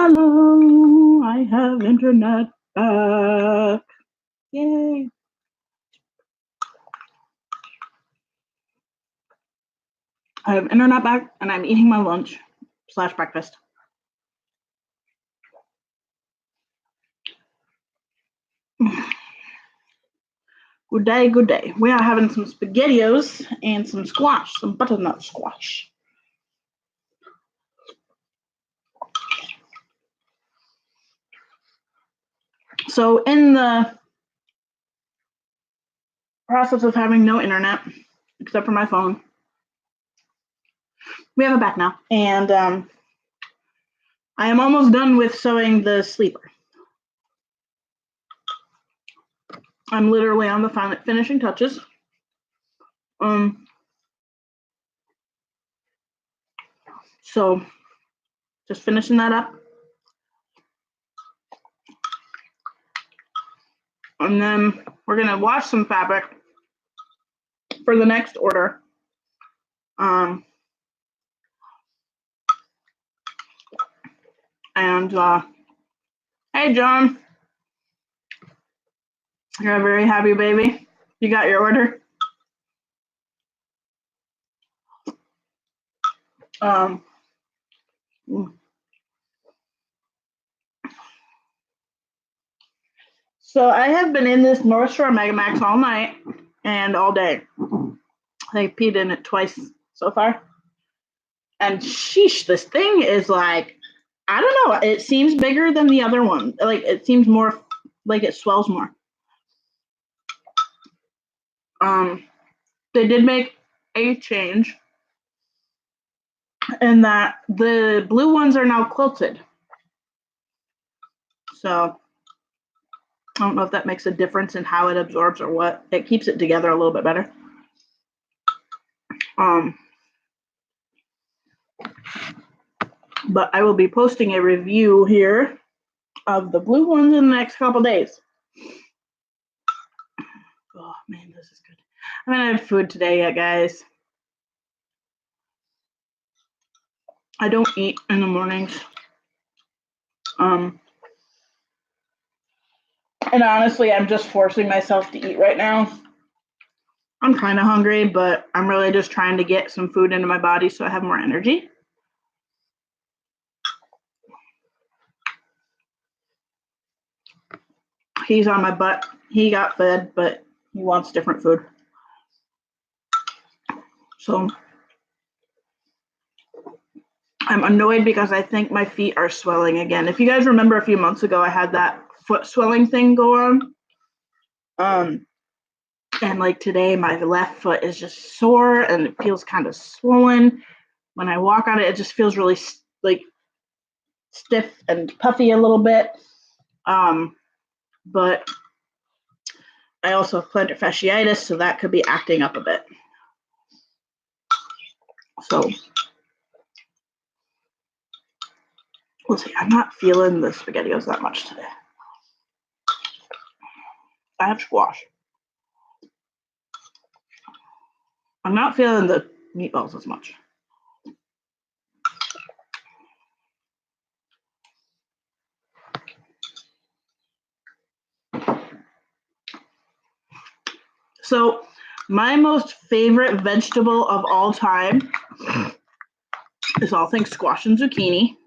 Hello, I have internet back. Yay. I have internet back and I'm eating my lunch / breakfast. Good day, good day. We are having some SpaghettiOs and some squash, some butternut squash. So in the process of having no internet, except for my phone, we have it back now. And I am almost done with sewing the sleeper. I'm literally on the finishing touches. So just finishing that up. And then we're gonna wash some fabric for the next order. Hey John, you're a very happy baby. You got your order. So I have been in this North Shore Megamax all night and all day. I peed in it twice so far. And sheesh, this thing is like, I don't know, it seems bigger than the other one. Like it seems more like it swells more. They did make a change in that the blue ones are now quilted. So I don't know if that makes a difference in how it absorbs or what. It keeps it together a little bit better. But I will be posting a review here of the blue ones in the next couple days. Oh man, this is good. I haven't had food today yet, guys. I don't eat in the mornings. And honestly, I'm just forcing myself to eat right now. I'm kind of hungry, but I'm really just trying to get some food into my body so I have more energy. He's on my butt. He got fed, but he wants different food. So I'm annoyed because I think my feet are swelling again. If you guys remember a few months ago, I had that foot swelling thing go on. And like today, my left foot is just sore and it feels kind of swollen. When I walk on it, it just feels really like stiff and puffy a little bit. But I also have plantar fasciitis, so that could be acting up a bit. So we'll see. I'm not feeling the SpaghettiOs that much today. I have squash. I'm not feeling the meatballs as much. So my most favorite vegetable of all time is all things squash and zucchini.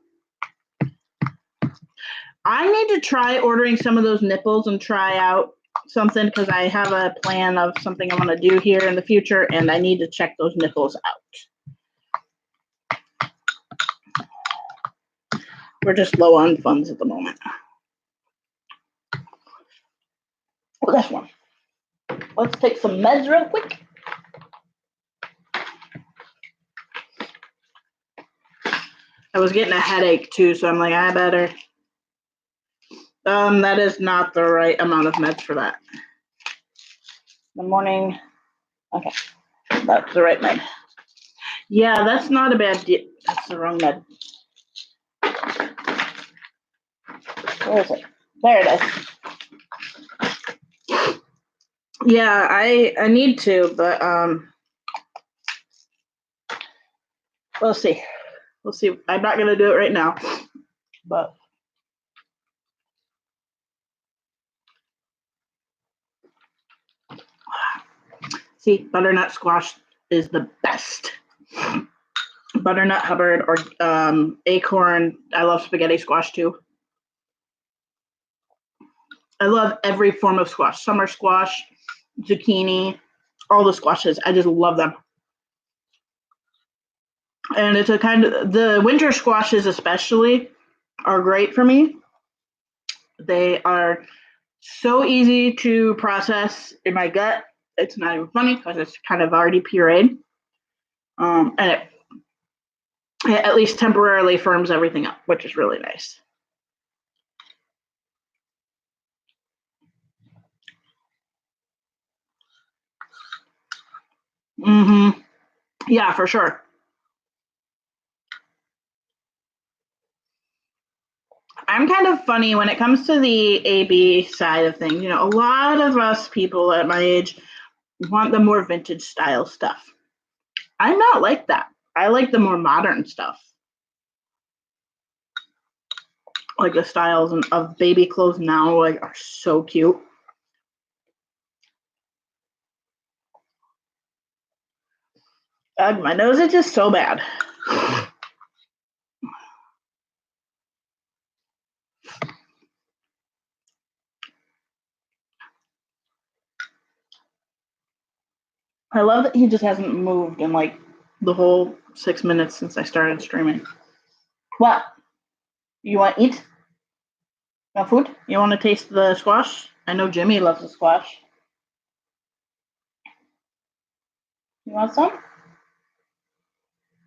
I need to try ordering some of those nipples and try out something because I have a plan of something I want to do here in the future, and I need to check those nipples out. We're just low on funds at the moment. Oh, this one. Let's take some meds real quick. I was getting a headache too, so I'm like, I better. That is not the right amount of meds for that. The morning. Okay, that's the right med. Yeah, that's not a bad deal. That's the wrong med. Where is it? There it is. Yeah, I need to, but we'll see. We'll see. I'm not gonna do it right now, but See, butternut squash is the best. Butternut Hubbard or acorn. I love spaghetti squash too. I love every form of squash. Summer squash, zucchini, all the squashes. I just love them. And it's a kind of, the winter squashes especially are great for me. They are so easy to process in my gut. It's not even funny because it's kind of already pureed. And it at least temporarily firms everything up, which is really nice. Mm-hmm. Yeah, for sure. I'm kind of funny when it comes to the AB side of things. You know, a lot of us people at my age want the more vintage style stuff. I'm not like that. I like the more modern stuff. Like the styles of baby clothes now like are so cute. My nose is just so bad. I love that he just hasn't moved in like the whole 6 minutes since I started streaming. What? You want to eat? No food? You want to taste the squash? I know Jimmy loves the squash. You want some?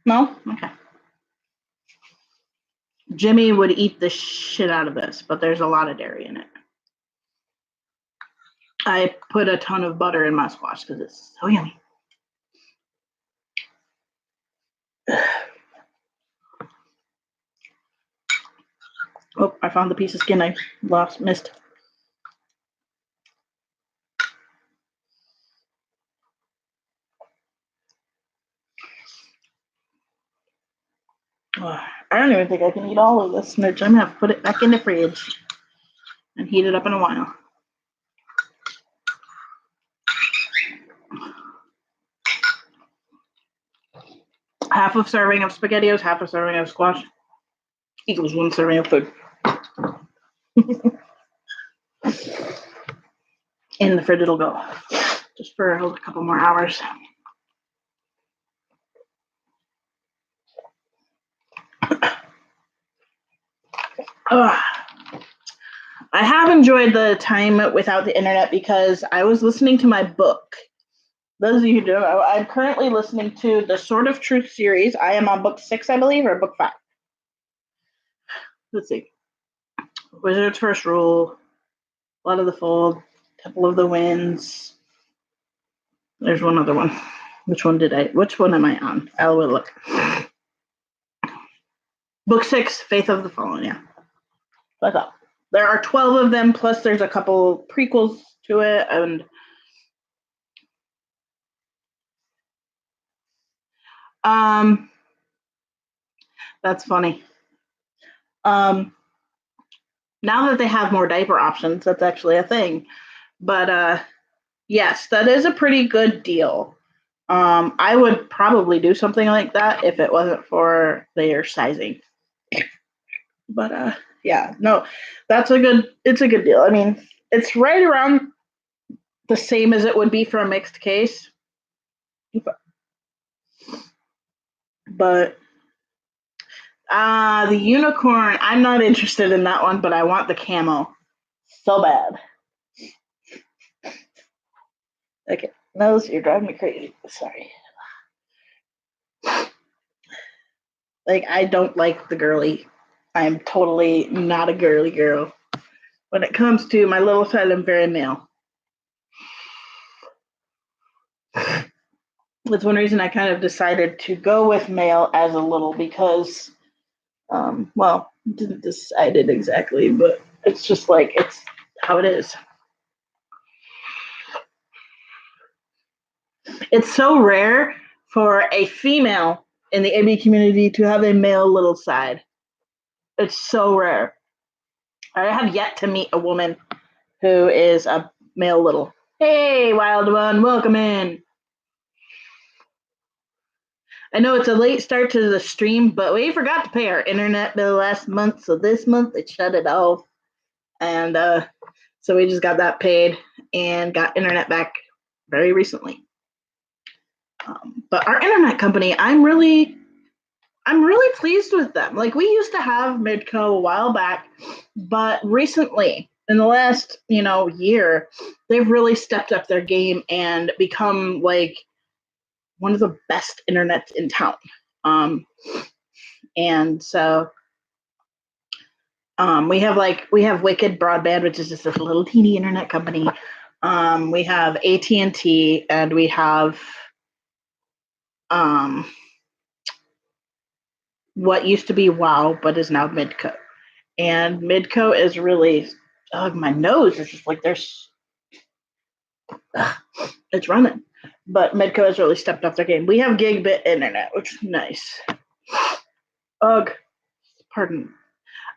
No? Okay. Jimmy would eat the shit out of this, but there's a lot of dairy in it. I put a ton of butter in my squash because it's so yummy. Oh, I found the piece of skin I missed. Oh, I don't even think I can eat all of this, Mitch. I'm gonna have to put it back in the fridge and heat it up in a while. Half a serving of SpaghettiOs, half a serving of squash equals 1 serving of food. In the fridge it'll go, just for a couple more hours. I have enjoyed the time without the internet because I was listening to my book. Those of you who don't know, I'm currently listening to the Sword of Truth series. I am on book 6, I believe, or book 5. Let's see. Wizard's First Rule, Blood of the Fold, Temple of the Winds. There's one other one. Which one am I on? I will look. Book 6, Faith of the Fallen, yeah. I thought. There are 12 of them, plus there's a couple prequels to it, and that's funny. Now that they have more diaper options, that's actually a thing. But yes, that is a pretty good deal. I would probably do something like that if it wasn't for their sizing. But yeah, no, it's a good deal. I mean, it's right around the same as it would be for a mixed case. But the unicorn, I'm not interested in that one, but I want the camo so bad. Okay, nose, you're driving me crazy. Sorry. Like, I don't like the girly. I'm totally not a girly girl. When it comes to my little side, I'm very male. That's one reason I kind of decided to go with male as a little because, well, didn't decide it exactly, but it's just like, it's how it is. It's so rare for a female in the AB community to have a male little side. It's so rare. I have yet to meet a woman who is a male little. Hey, wild one, welcome in. I know it's a late start to the stream, but we forgot to pay our internet bill last month, so this month they shut it off, and so we just got that paid and got internet back very recently. But our internet company, I'm really pleased with them. Like, we used to have Midco a while back, but recently, in the last year, they've really stepped up their game and become like one of the best internets in town. And so we have Wicked Broadband, which is just this little teeny internet company. We have AT&T, and we have what used to be WOW, but is now Midco. And Midco is really, my nose is just like it's running. But Midco has really stepped up their game. We have gigabit internet, which is nice. Ugh, pardon.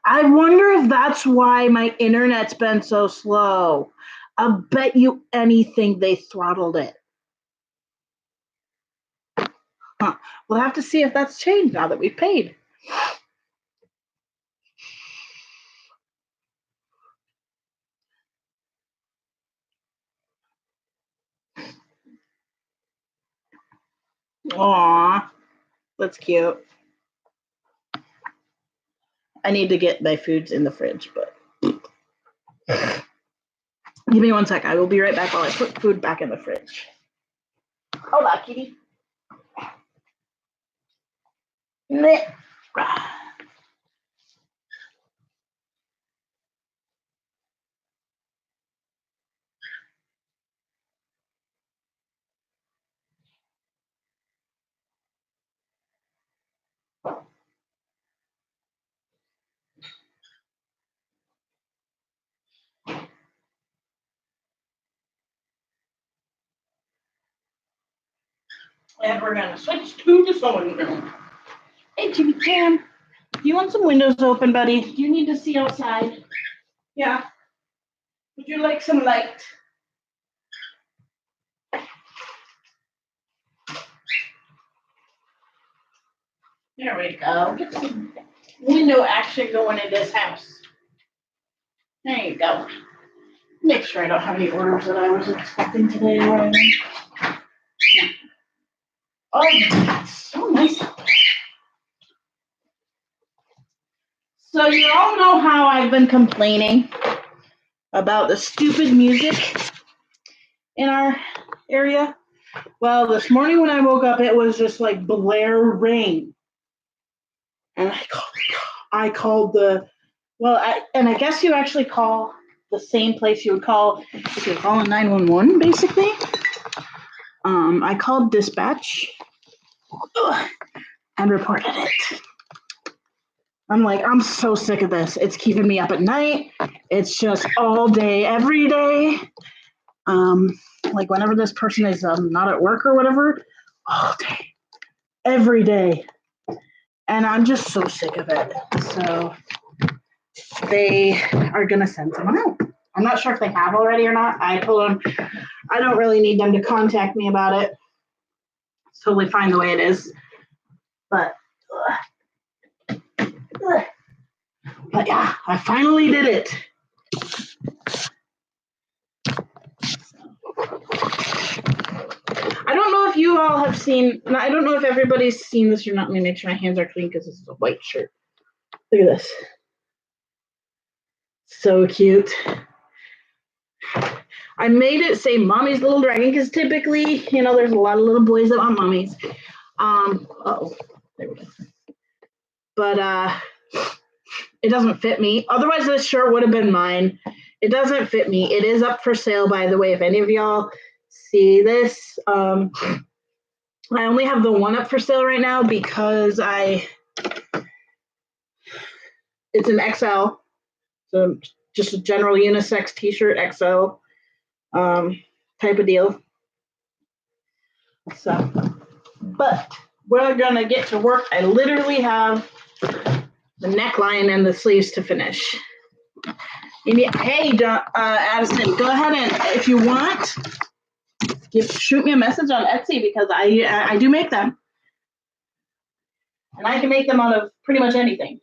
I wonder if that's why my internet's been so slow. I'll bet you anything they throttled it. Huh. We'll have to see if that's changed now that we've paid. Aw, that's cute. I need to get my foods in the fridge, but give me one sec. I will be right back while I put food back in the fridge. Hold on, kitty. And we're going to switch to the sewing room. Hey, Jimmy Chan, do you want some windows open, buddy? Do you need to see outside? Yeah. Would you like some light? There we go. Get some window action going in this house. There you go. Make sure I don't have any orders that I was expecting today or anything. Yeah. Oh, it's so nice out there. So you all know how I've been complaining about the stupid music in our area? Well, this morning when I woke up, it was just like blaring. And I called I guess you actually call the same place you would call if you're calling 911, basically. I called dispatch and reported it. I'm like, I'm so sick of this. It's keeping me up at night. It's just all day, every day. Like whenever this person is not at work or whatever, all day, every day. And I'm just so sick of it. So they are going to send someone out. I'm not sure if they have already or not. I told them I don't really need them to contact me about it. It's totally fine the way it is. But yeah, I finally did it. I don't know if you all have seen, I don't know if everybody's seen this or not. Let me make sure my hands are clean because this is a white shirt. Look at this. So cute. I made it say Mommy's Little Dragon because typically, there's a lot of little boys that want mommies. There we go. But it doesn't fit me. Otherwise, this shirt would have been mine. It doesn't fit me. It is up for sale, by the way. If any of y'all see this, I only have the one up for sale right now because it's an XL, so just a general unisex t-shirt, XL type of deal. So, but we're gonna get to work. I literally have the neckline and the sleeves to finish. Hey, Addison, go ahead and if you want, shoot me a message on Etsy because I do make them. And I can make them out of pretty much anything.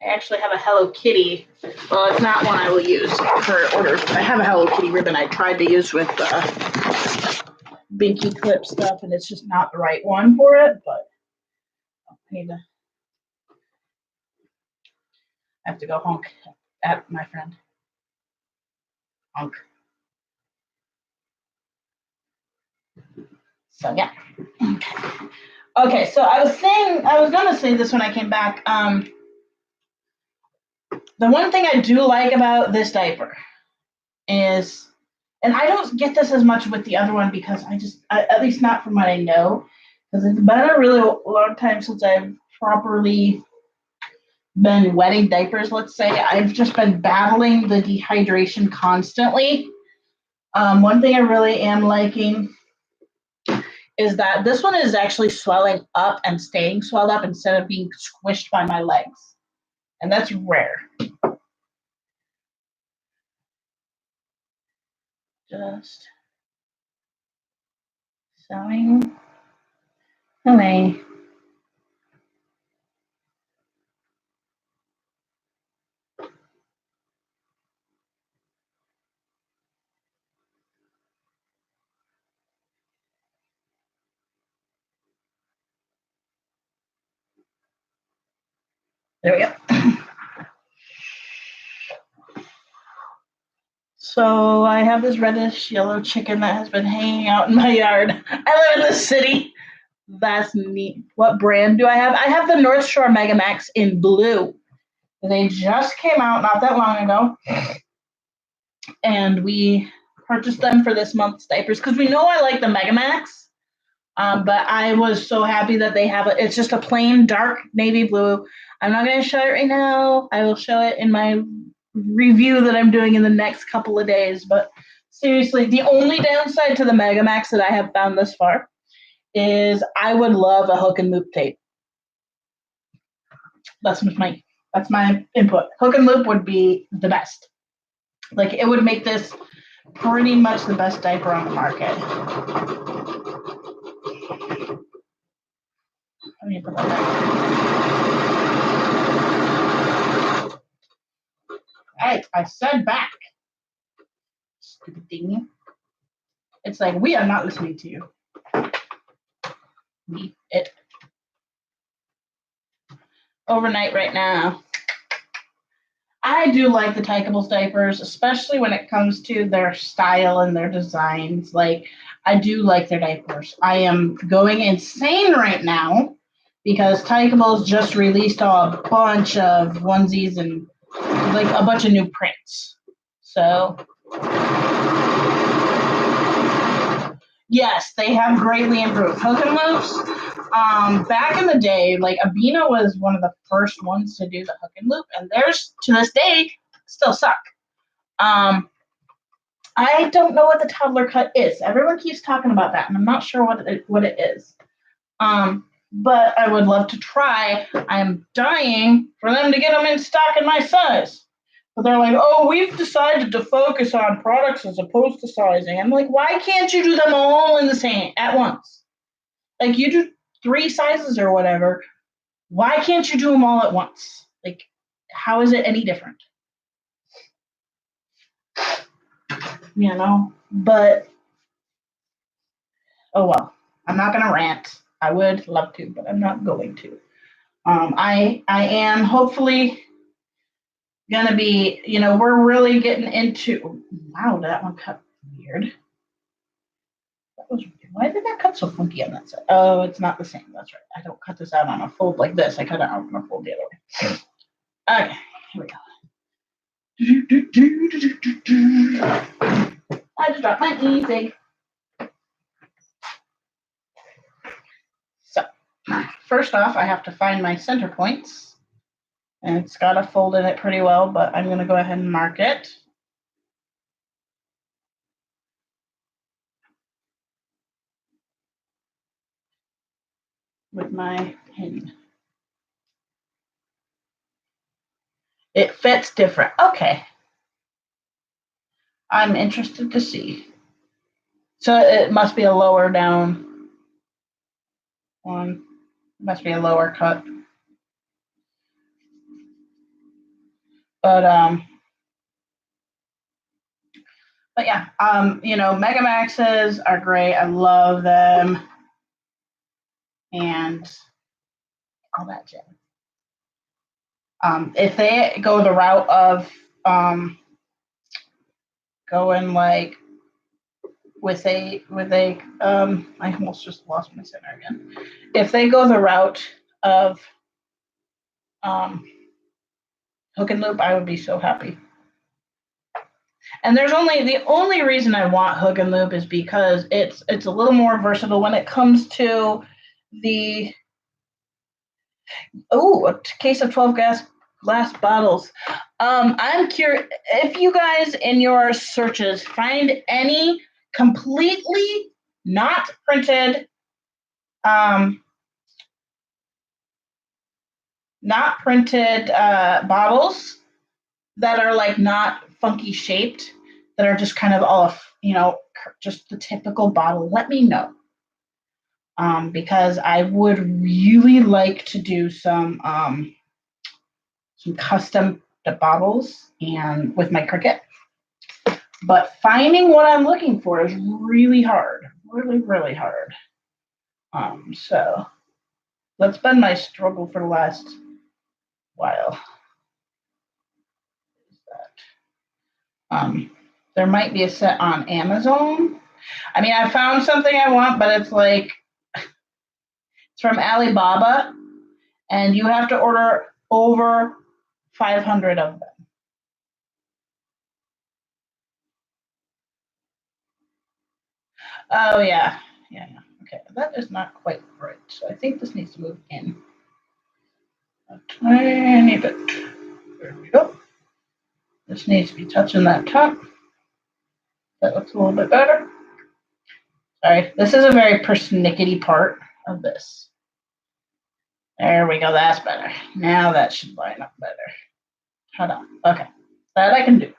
I actually have a Hello Kitty. Well, it's not one I will use for orders, but I have a Hello Kitty ribbon I tried to use with Binky Clip stuff, and it's just not the right one for it, but I need to. I have to go honk at my friend. Honk. So yeah. Okay, so I was gonna say this when I came back. The one thing I do like about this diaper is, and I don't get this as much with the other one because at least not from what I know, because it's been a really long time since I've properly been wetting diapers, let's say. I've just been battling the dehydration constantly. One thing I really am liking is that this one is actually swelling up and staying swelled up instead of being squished by my legs. And that's rare. Just sewing away. There we go. So I have this reddish yellow chicken that has been hanging out in my yard. I live in the city. That's neat. What brand do I have? I have the North Shore Megamax in blue. They just came out not that long ago. And we purchased them for this month's diapers because we know I like the Megamax. But I was so happy that they have it. It's just a plain dark navy blue. I'm not going to show it right now. I will show it in my review that I'm doing in the next couple of days. But seriously, the only downside to the Megamax that I have found this far is I would love a hook and loop tape. That's my input. Hook and loop would be the best. Like, it would make this pretty much the best diaper on the market. Let me put that back. Right, I said back. Stupid thing. It's like, we are not listening to you. Leave it overnight right now. I do like the Tykables diapers, especially when it comes to their style and their designs. Like, I do like their diapers. I am going insane right now because Tykables just released a bunch of onesies and like a bunch of new prints. So yes, they have greatly improved. Hook and loops, back in the day, like Abena was one of the first ones to do the hook and loop, and theirs to this day still suck. I don't know what the toddler cut is. Everyone keeps talking about that, and I'm not sure what it is. But I would love to try. I'm dying for them to get them in stock in my size. But they're like, oh, we've decided to focus on products as opposed to sizing. I'm like, why can't you do them all in the same at once? Like, you do 3 sizes or whatever. Why can't you do them all at once? Like, how is it any different? You know? But, oh well. I'm not going to rant. I would love to, but I'm not going to. I am hopefully gonna be, we're really getting into. Wow, that one cut weird. Why did that cut so funky on that side? Oh, it's not the same. That's right. I don't cut this out on a fold like this. I cut it out on a fold the other way. Okay, here we go. I just dropped my e-cig. So, first off, I have to find my center points. And it's got a fold in it pretty well, but I'm going to go ahead and mark it. With my pin. It fits different. Okay. I'm interested to see. So it must be a lower down one. It must be a lower cut. But yeah, you know, Megamaxes are great. I love them. And all that jazz. If they go the route of going like with a I almost just lost my center again. If they go the route of hook and loop, I would be so happy. And the only reason I want hook and loop is because it's a little more versatile when it comes to the a case of 12 glass bottles. I'm curious if you guys in your searches find any completely not printed bottles that are like not funky shaped, that are just kind of all, you know, just the typical bottle. Let me know. Because I would really like to do some custom bottles and with my Cricut. But finding what I'm looking for is really hard, really hard. So that's been my struggle for the last while. There might be a set on Amazon. I mean, I found something I want, but it's like it's from Alibaba, and you have to order over 500 of them. Oh yeah. Okay, that is not quite right. So I think this needs to move in a tiny bit. There we go. This needs to be touching that top. That looks a little bit better. Sorry, this is a very persnickety part of this. There we go, that's better. Now that should line up better. Hold on, okay, that I can do.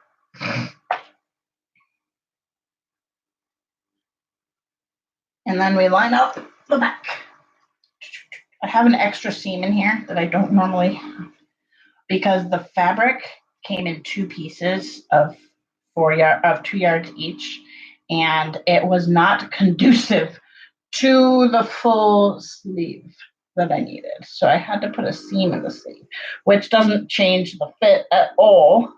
And then we line up the back. I have an extra seam in here that I don't normally, because the fabric came in 2 pieces of 2 yards each, and it was not conducive to the full sleeve that I needed. So I had to put a seam in the sleeve, which doesn't change the fit at all.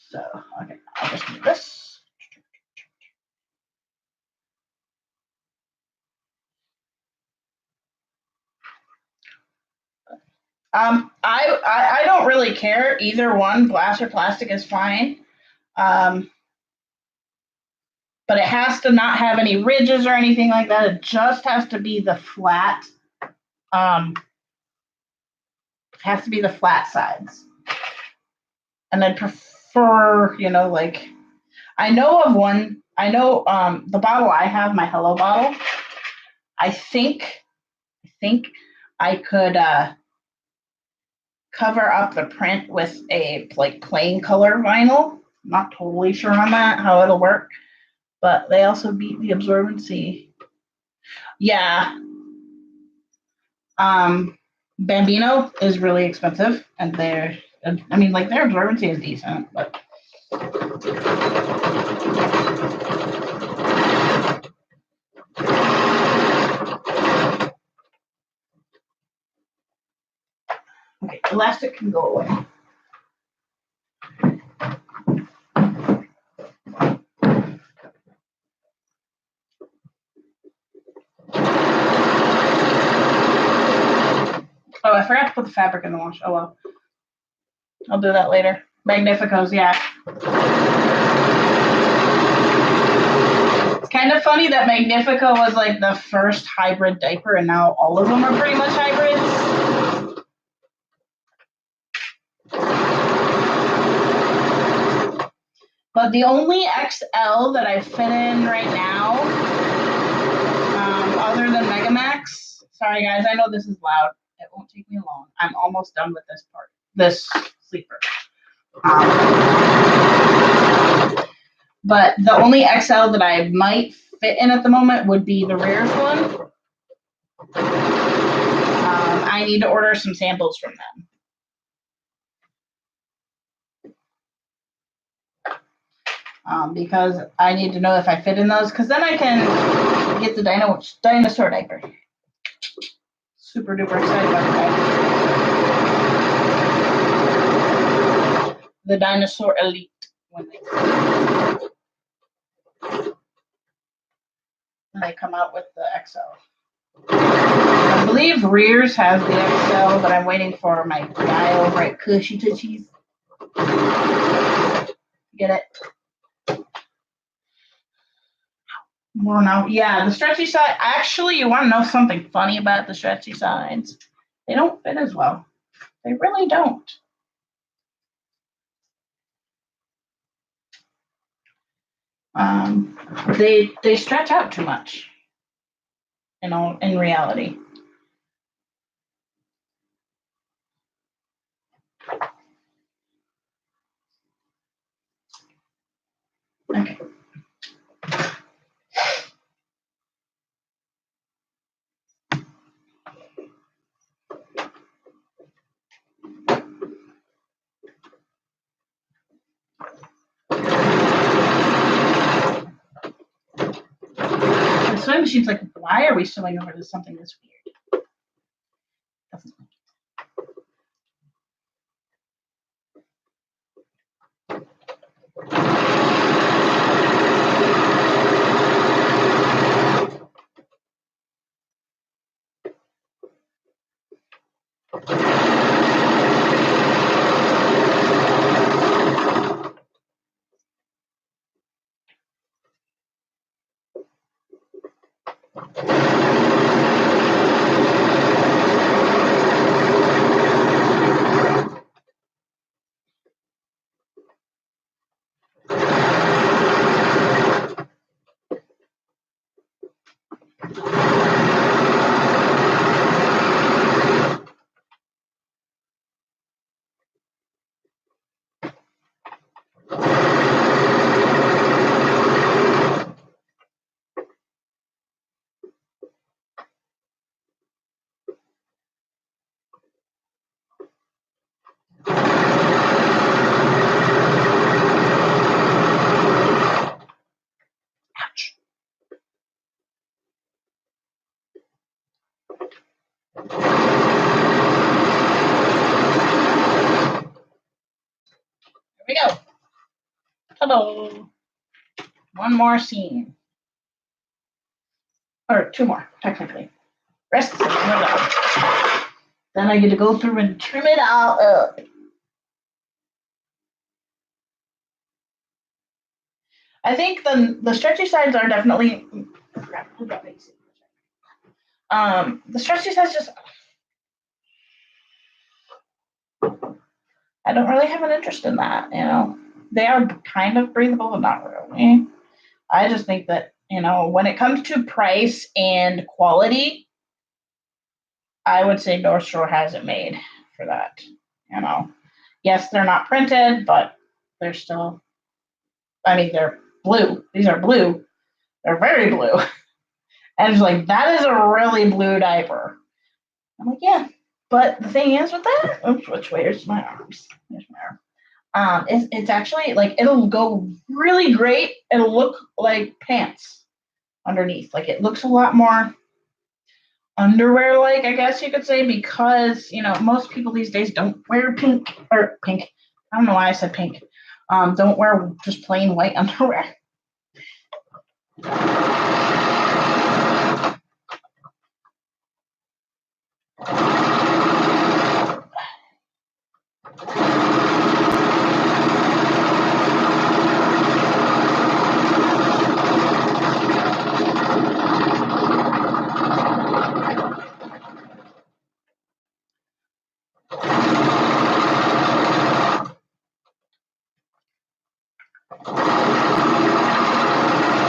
So, okay, I'll just do this. I don't really care. Either one, glass or plastic, is fine. But it has to not have any ridges or anything like that. It just has to be the flat. Has to be the flat sides. And I'd prefer, you know, like, I know of one. I know the bottle I have, my Hello bottle. I think I could cover up the print with a like plain color vinyl. Not totally sure on that, how it'll work, but they also beat the absorbency. Yeah. Bambino is really expensive, and their absorbency is decent, but okay, elastic can go away. Oh, I forgot to put the fabric in the wash. Oh well. I'll do that later. Magnificos, yeah. It's kind of funny that Magnifico was like the first hybrid diaper, and now all of them are pretty much hybrids. But the only XL that I fit in right now, other than Megamax, sorry guys, I know this is loud. It won't take me long. I'm almost done with this part, this sleeper. But the only XL that I might fit in at the moment would be the Rears one. I need to order some samples from them. Because I need to know if I fit in those, because then I can get the dinosaur diaper. Super duper excited about that. The Dinosaur Elite. When they come out with the XL. I believe Rears has the XL, but I'm waiting for my guy over at Cushy Tushies. Get it? Well, no, yeah, the stretchy side. Actually, you want to know something funny about the stretchy sides? They don't fit as well. They really don't. They stretch out too much. You know, in reality. Okay. The sewing machine's like, why are we sewing over to something this weird? Here we go. Hello. One more scene. Or two more, technically. Rest of it. Then I get to go through and trim it all up. I think the stretchy sides are definitely. The stretchy sides just. I don't really have an interest in that, you know. They are kind of breathable, but not really. I just think that, you know, when it comes to price and quality, I would say North Shore has it made for that. You know, yes, they're not printed, but they're still. I mean, they're blue. These are blue. They're very blue. And it's like, that is a really blue diaper. I'm like, yeah. But the thing is with that, oops, which way is my arms? There's my arm. It's actually like, it'll go really great. It'll look like pants underneath. Like, it looks a lot more underwear like, I guess you could say, because, you know, most people these days don't wear pink. I don't know why I said pink. Don't wear just plain white underwear.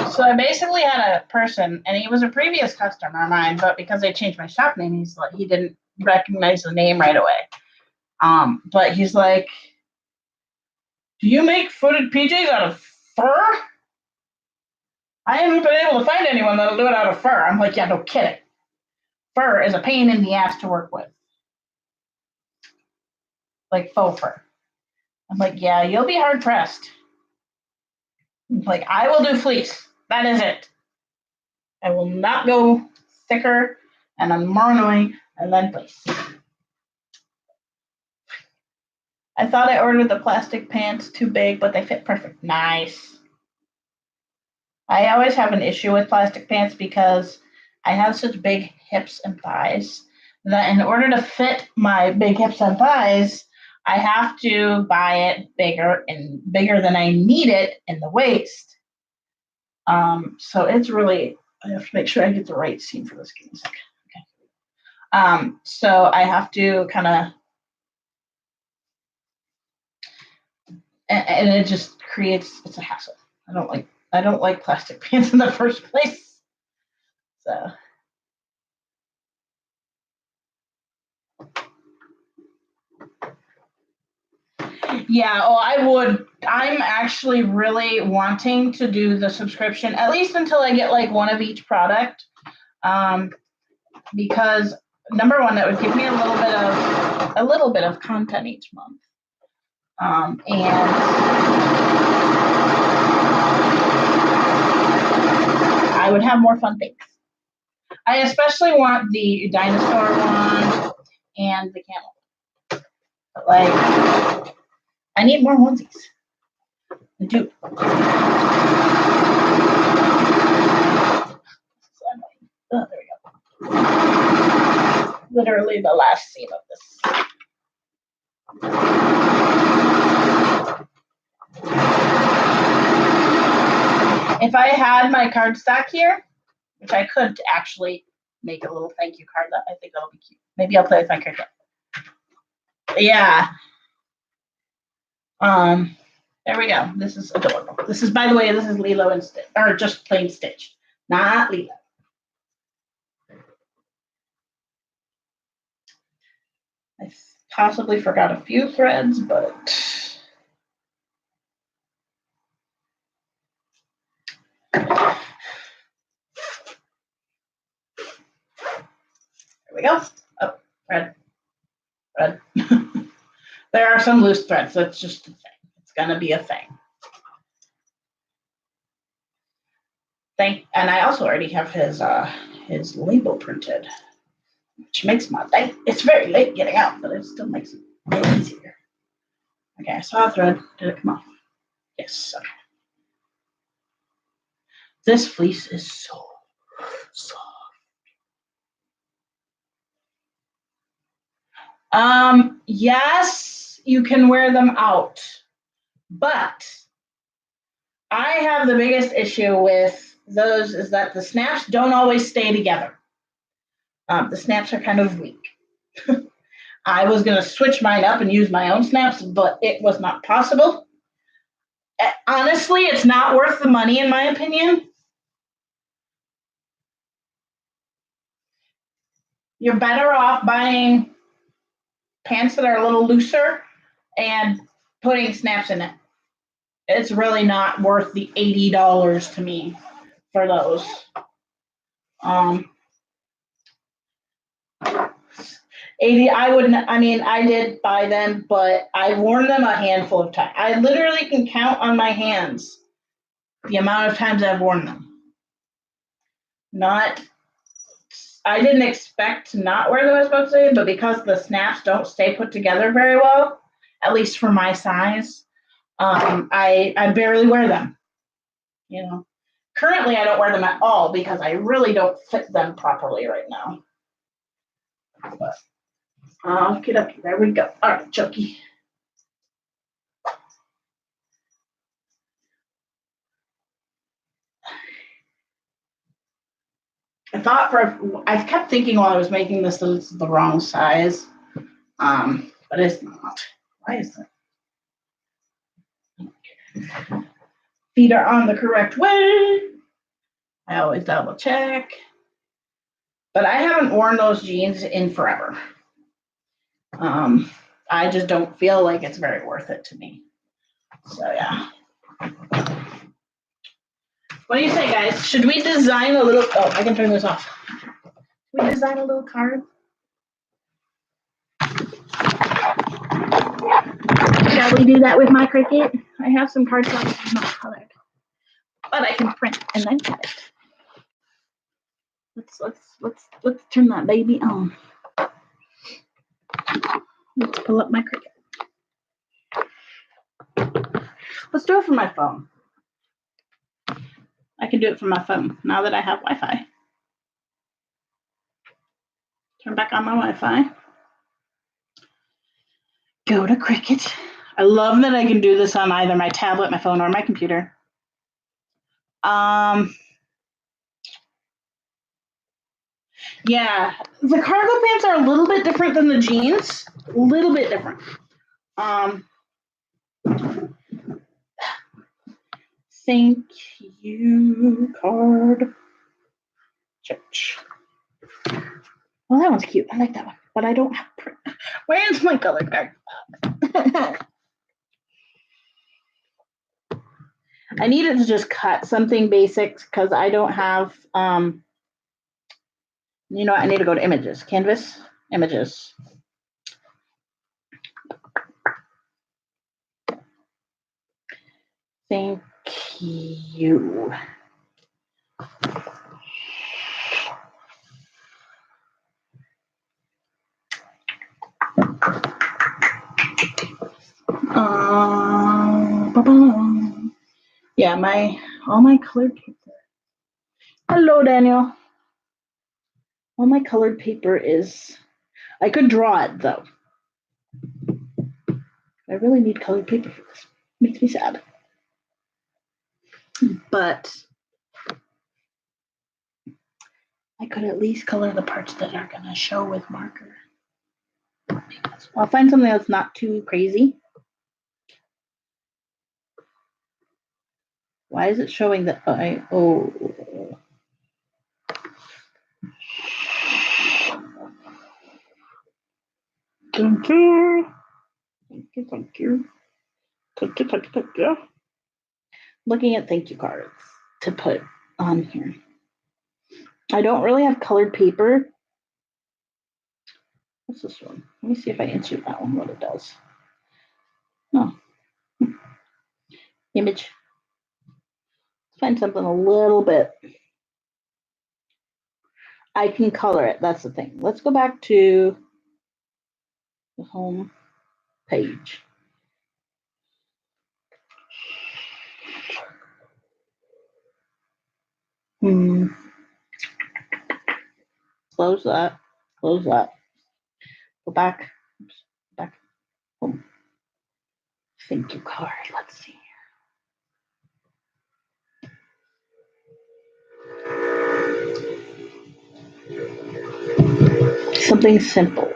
So I basically had a person, and he was a previous customer of mine, but because I changed my shop name, he didn't recognize the name right away. But he's like, Do you make footed PJs out of fur? I haven't been able to find anyone that'll do it out of fur. I'm like, yeah, no kidding. Fur is a pain in the ass to work with. Like faux fur. I'm like, yeah, you'll be hard pressed. Like, I will do fleece. That is it. I will not go thicker and I'm more annoying and then fleece. I thought I ordered the plastic pants too big, but they fit perfect. Nice. I always have an issue with plastic pants because I have such big hips and thighs that in order to fit my big hips and thighs, I have to buy it bigger and bigger than I need it in the waist. So it's really, I have to make sure I get the right seam for this. Give me a second. Okay. So I have to kind of, and it just creates, it's a hassle. I don't like plastic pants in the first place. So. Yeah, oh, I would. I'm actually really wanting to do the subscription, at least until I get like one of each product. Because number one, that would give me a little bit of content each month. And I would have more fun things. I especially want the dinosaur one and the camel. But like, I need more onesies. I do. Oh, there we go. Literally the last seam of this. If I had my cardstock here, which I could actually make a little thank you card, I think that'll be cute. Maybe I'll play with my card. Yeah. There we go. This is adorable. This is, by the way, this is Lilo and Stitch, or just plain Stitch, not Lilo. I possibly forgot a few threads, but there we go. Oh, thread. There are some loose threads. That's just a thing. It's gonna be a thing. And I also already have his label printed, which makes my day. It's very late getting out, but it still makes it easier. Okay, I saw a thread. Did it come off? Yes. Okay. This fleece is so soft. Yes, you can wear them out, but I have the biggest issue with those is that the snaps don't always stay together. The snaps are kind of weak. I was going to switch mine up and use my own snaps, but it was not possible. Honestly, it's not worth the money, in my opinion. You're better off buying pants that are a little looser and putting snaps in it. It's really not worth the $80 to me for those. 80, I wouldn't, I mean, I did buy them, but I've worn them a handful of times. I literally can count on my hands the amount of times I've worn them. I didn't expect to not wear them as much, but because the snaps don't stay put together very well, at least for my size, I barely wear them. You know, currently I don't wear them at all because I really don't fit them properly right now. But okay, there we go. All right, Chucky. I kept thinking while I was making this that it's the wrong size, but it's not. Why is that? Feet are on the correct way. I always double check. But I haven't worn those jeans in forever. I just don't feel like it's very worth it to me. So yeah. What do you say, guys? Should we design a little? Oh, I can turn this off. Should we design a little card? Shall we do that with my Cricut? I have some cards that are not colored, but I can print and then cut it. Let's turn that baby on. Let's pull up my Cricut. Let's do it from my phone. I can do it from my phone now that I have Wi-Fi. Turn back on my Wi-Fi. Go to Cricut. I love that I can do this on either my tablet, my phone, or my computer. Yeah, the cargo pants are a little bit different than the jeans. A little bit different. Thank you, card. Church. Well, that one's cute. I like that one, but I don't have print. Where's my color card? I needed to just cut something basic because I don't have, you know, I need to go to images, canvas, images. Thank you. Yeah, all my colored paper. Hello, Daniel. All my colored paper is, I could draw it though. I really need colored paper for this. Makes me sad. But I could at least color the parts that are gonna show with marker. I'll find something that's not too crazy. Why is it showing that Thank you. Thank you. Looking at thank you cards to put on here. I don't really have colored paper. What's this one? Let me see if I insert that one, what it does. Oh. Image. Let's find something a little bit. I can color it. That's the thing. Let's go back to the home page. Close that. Close that. Go back. Oops, back. Home. Thank you card. Let's see. Something simple.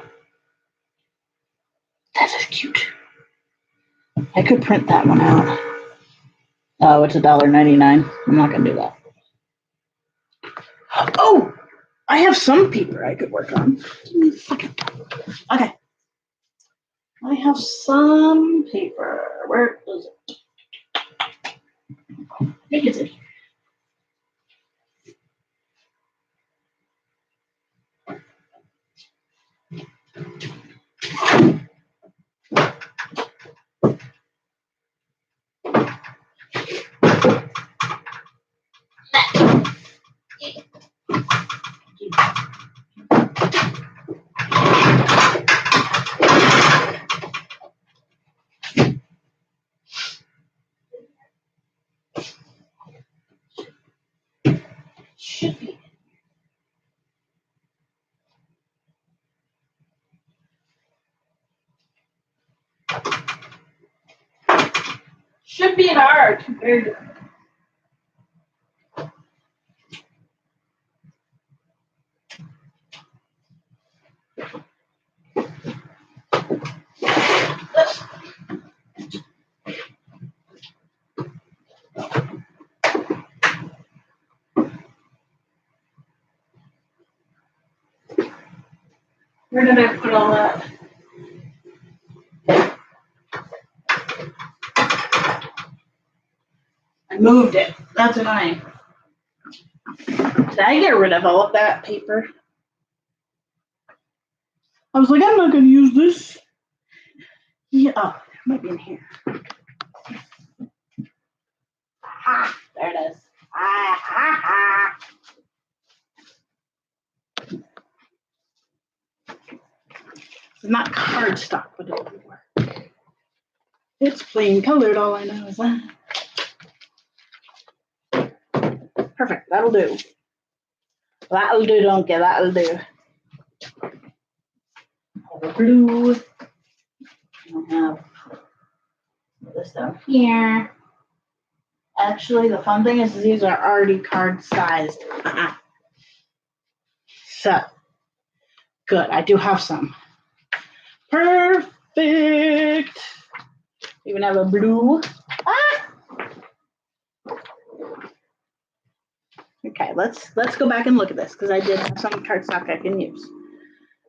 That is cute. I could print that one out. Oh, it's $1.99. I'm not gonna do that. Oh, I have some paper I could work on. Give me a second. Okay. I have some paper. Where is it? I think it's in here. Should be. Should be an art. Very good. Where did I put all that? moved it. That's annoying. Did I get rid of all of that paper? I was like, I'm not going to use this. Yeah, oh, it might be in here. Ah, there it is. Ah, ah, ah. It's not cardstock, but it will work. It's plain colored, all I know is that. Perfect, that'll do. That'll do, donkey, that'll do. Blue. I have this down here. Actually, the fun thing is these are already card sized. So, good, I do have some. Perfect. Even have a blue. Okay, let's go back and look at this because I did have some cardstock I can use.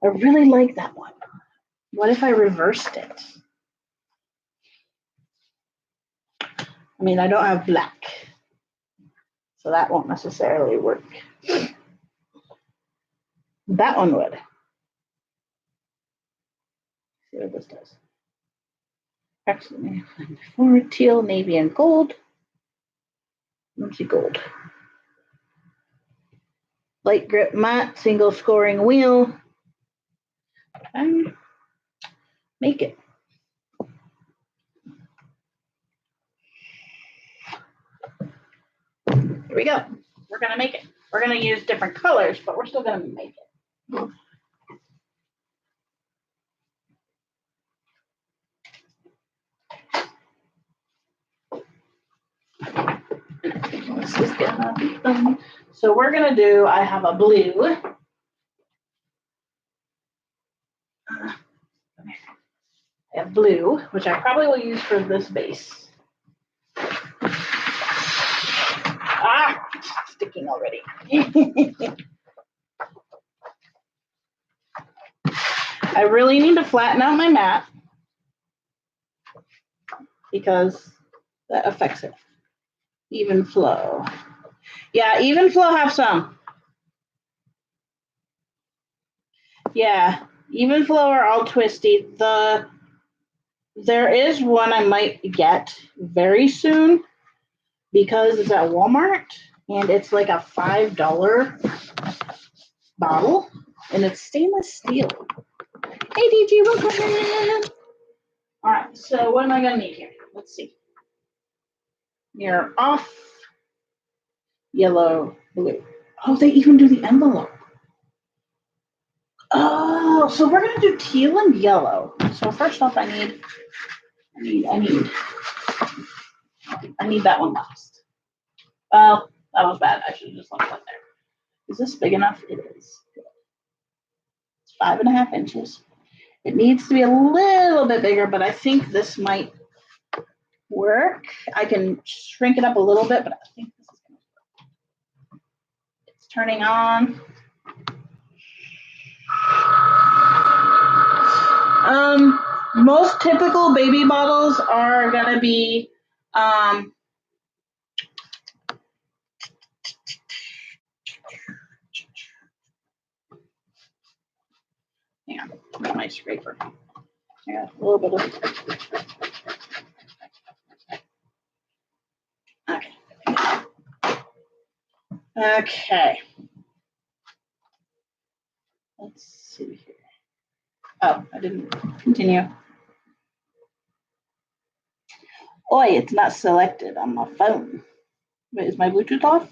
I really like that one. What if I reversed it? I mean, I don't have black, so that won't necessarily work. That one would. See what this does. Actually, before teal, navy, and gold. Let's see, gold. Light grip matte, single scoring wheel. And make it. Here we go. We're gonna make it. We're gonna use different colors, but we're still gonna make it. This is gonna be fun. So we're gonna do, I have a blue. I have blue, which I probably will use for this base. Ah, it's sticking already. I really need to flatten out my mat because that affects it. Even flow. Yeah, even flow have some. Yeah, even flow are all twisty. There is one I might get very soon because it's at Walmart and it's like a $5 bottle and it's stainless steel. Hey DG, welcome in. All right, so what am I gonna need here? Let's see. Mirror off. Yellow, blue. Oh, they even do the envelope. Oh, so we're gonna do teal and yellow. So first off, I need that one last. Well, that was bad. I should have just left that there. Is this big enough? It is. It's 5.5 inches. It needs to be a little bit bigger, but I think this might work. I can shrink it up a little bit, but I think this is gonna work. It's turning on. Most typical baby bottles are gonna be yeah, got my scraper. Yeah, a little bit of okay. Let's see here. Oh, I didn't continue. Oi, it's not selected on my phone. Wait, is my Bluetooth off?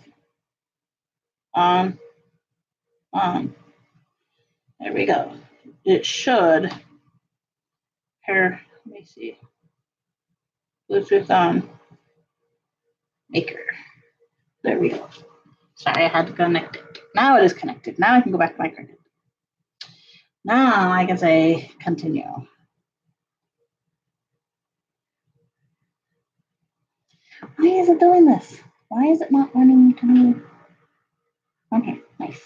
On. There we go. It should. Here, let me see. Bluetooth on. Maker. There we go. Sorry, I had to connect it. Now it is connected. Now I can go back to my Cricut. Now I can say continue. Why is it doing this? Why is it not running to me? Okay, nice.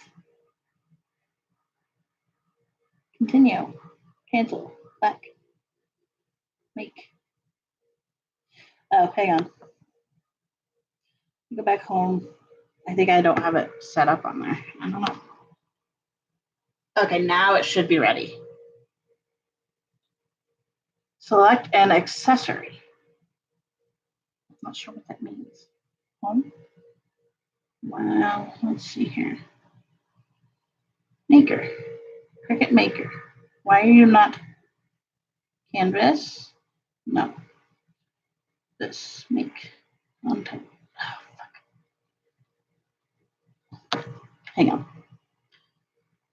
Continue. Cancel. Back. Make. Oh, hang on. Go back home. I think I don't have it set up on there. I don't know. Okay, now it should be ready. Select an accessory. I'm not sure what that means. Home. Wow, let's see here. Maker. Cricut Maker. Why are you not Canvas? No. This make content. Oh, fuck. Hang on.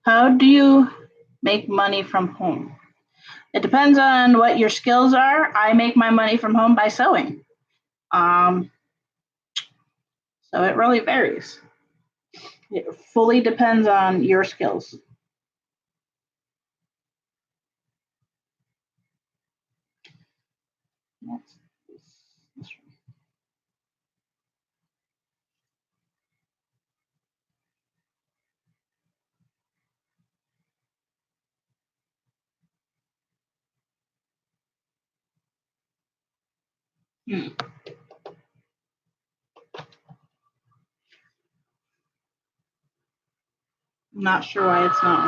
How do you make money from home? It depends on what your skills are. I make my money from home by sewing. So it really varies. It fully depends on your skills. I'm not sure why it's not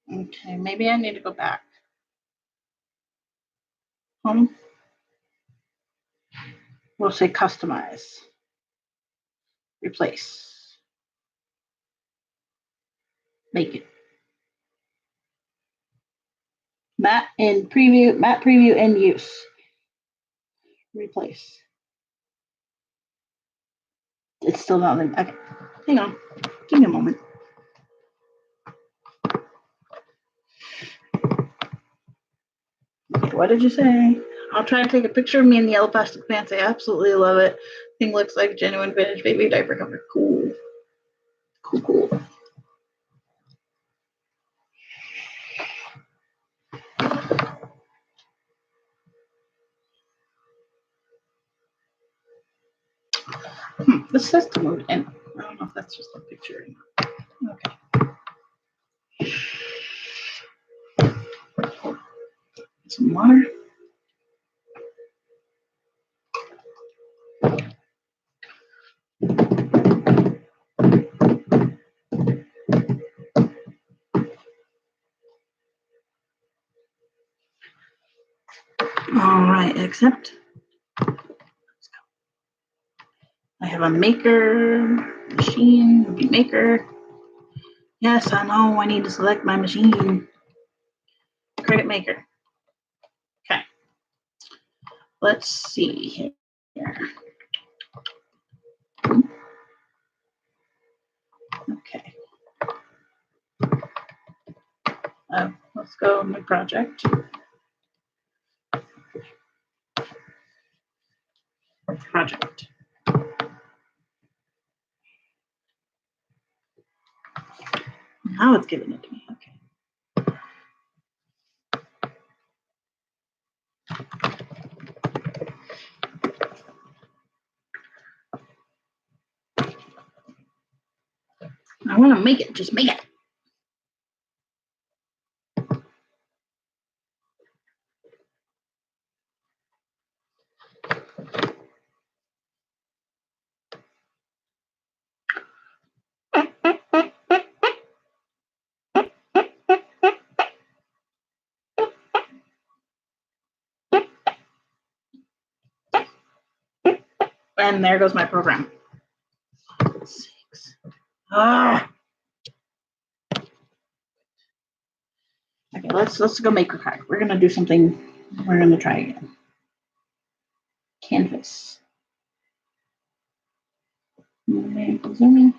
on. Okay, maybe I need to go back. Home. We'll say customize. Replace. Make it. Matte in preview, matte preview in use. Replace. It's still not in. Okay, hang on. Give me a moment. Okay, what did you say? I'll try and take a picture of me in the yellow plastic pants. I absolutely love it. Thing looks like genuine vintage baby diaper cover. Cool. Cool, cool. This says to load in. I don't know if that's just a picture or not. Okay. Some water. All right, accept. Let's go. I have a maker, machine, maker. Yes, I know. I need to select my machine. Cricut Maker. Okay. Let's see here. Okay. Let's go my project. Project. Now it's giving it to me. Okay. I want to make it. Just make it. And there goes my program. 6. Ah. Okay, let's go make a card. We're gonna do something. We're gonna try again. Canvas. Zooming.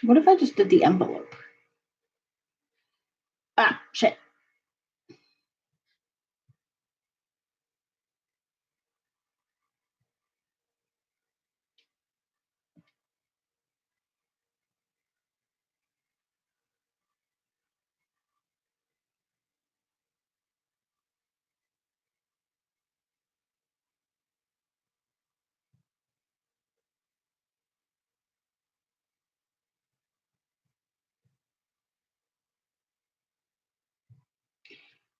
What if I just did the envelope? Ah, shit.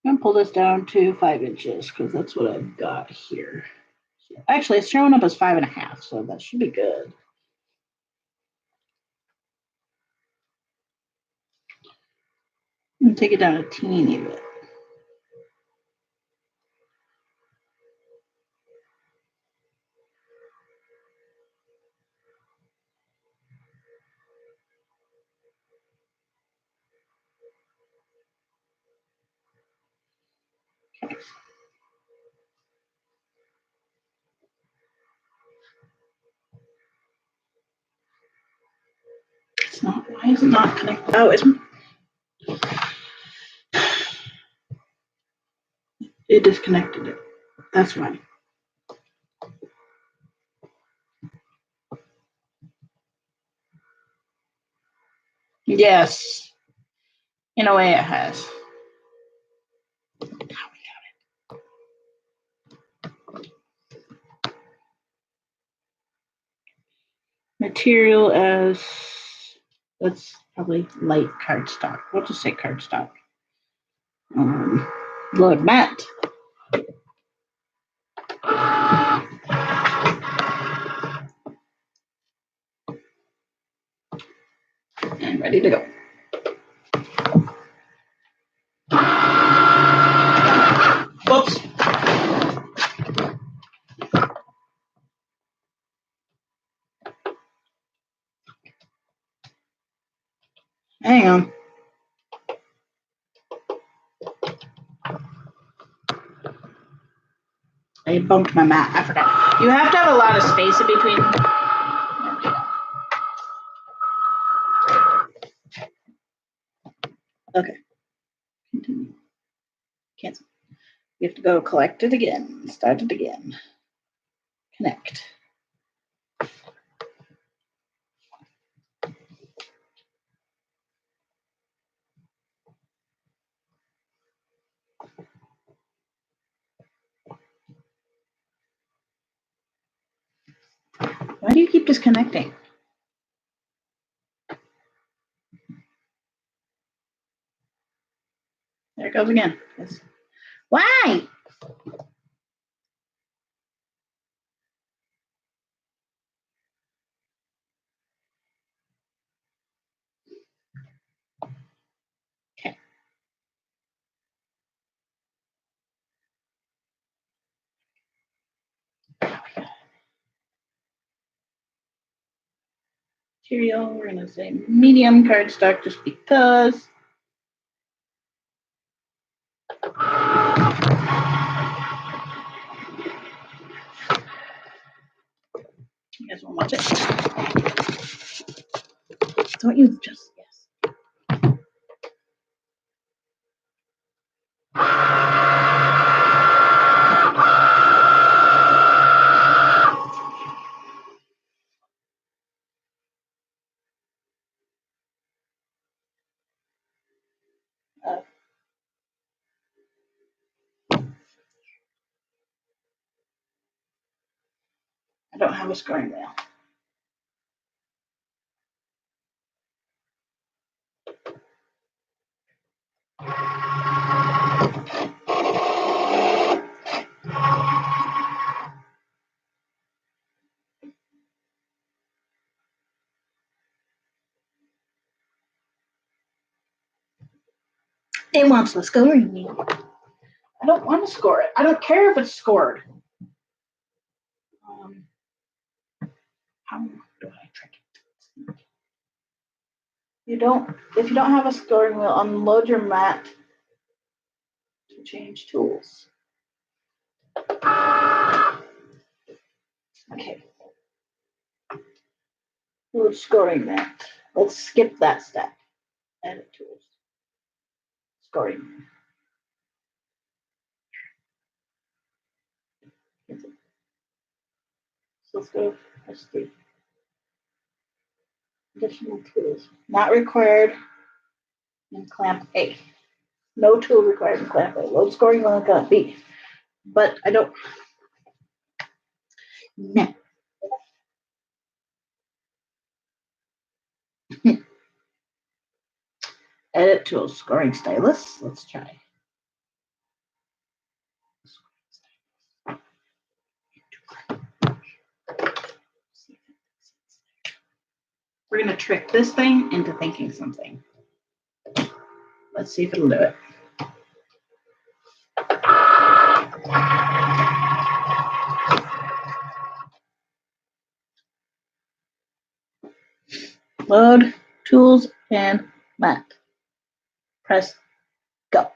I'm gonna pull this down to 5 inches because that's what I've got here. Actually, it's showing up as 5.5, so that should be good. I'm gonna take it down a teeny bit. Okay. It's not. Why is it not connected? Oh, it disconnected it. That's why. Yes, in a way, it has. Material as that's probably light cardstock. We'll just say cardstock. Load mat. And ready to go. Whoops. Hang on. I bumped my mat. I forgot. You have to have a lot of space in between. Okay. Continue. Cancel. You have to go collect it again. Start it again. Connect. Why do you keep disconnecting? There it goes again. Yes. Why? Okay. Material, we're going to say medium cardstock just because. You guys want to watch it? Don't you just, yes. I don't have a scoring wheel. It wants the scoring wheel. I don't want to score it. I don't care if it's scored. How do I trick it? If you don't have a scoring wheel, unload your mat to change tools. Okay. Load scoring mat. Let's skip that step. Edit tools. Scoring. So let's go S3. Additional tools. Not required in clamp A. No tool required in clamp A. Load scoring on clamp B. But I don't. No. Edit tools. Scoring stylus. Let's try. We're going to trick this thing into thinking something. Let's see if it'll do it. Load, tools, and map. Press go.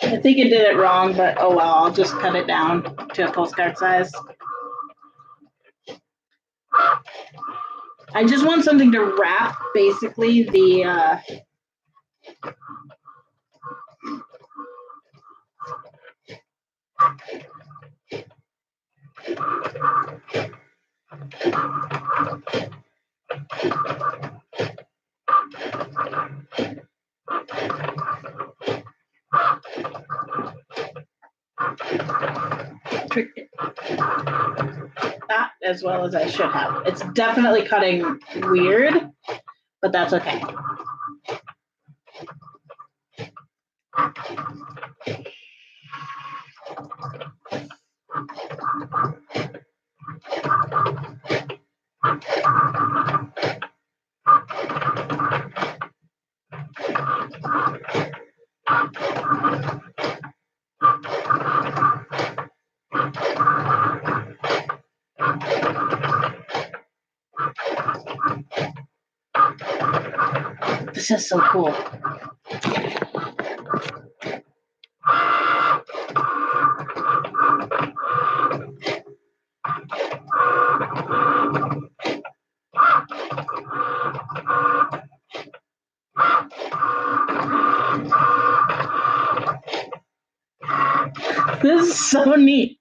I think it did it wrong, but oh well, I'll just cut it down to a postcard size. I just want something to wrap basically the trick it. Not as well as I should have. It's definitely cutting weird, but that's okay. This is so cool. This is so neat.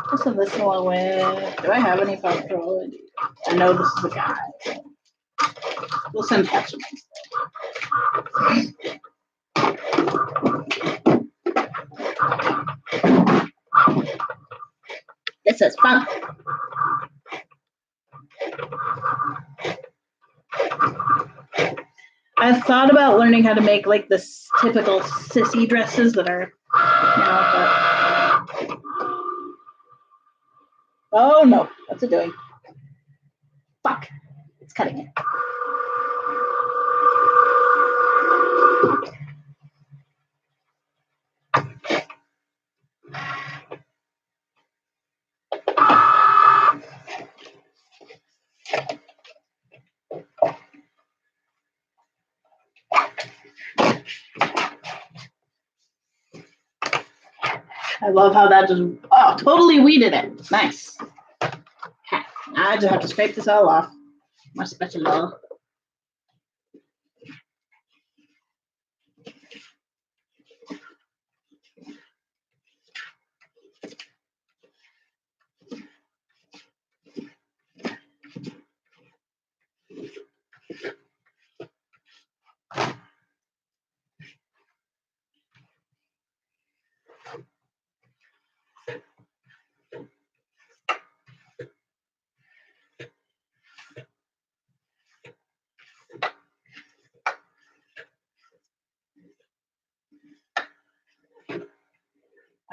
What's this one with? Do I have any Paw Patrol? I know this is the guy. We'll send Hatchetman. This is fun. I've thought about learning how to make like this typical sissy dresses that are, but oh no, what's it doing? Fuck, it's cutting it. I love how that just, totally weeded it. Nice. Okay, now I just have to scrape this all off. My special love.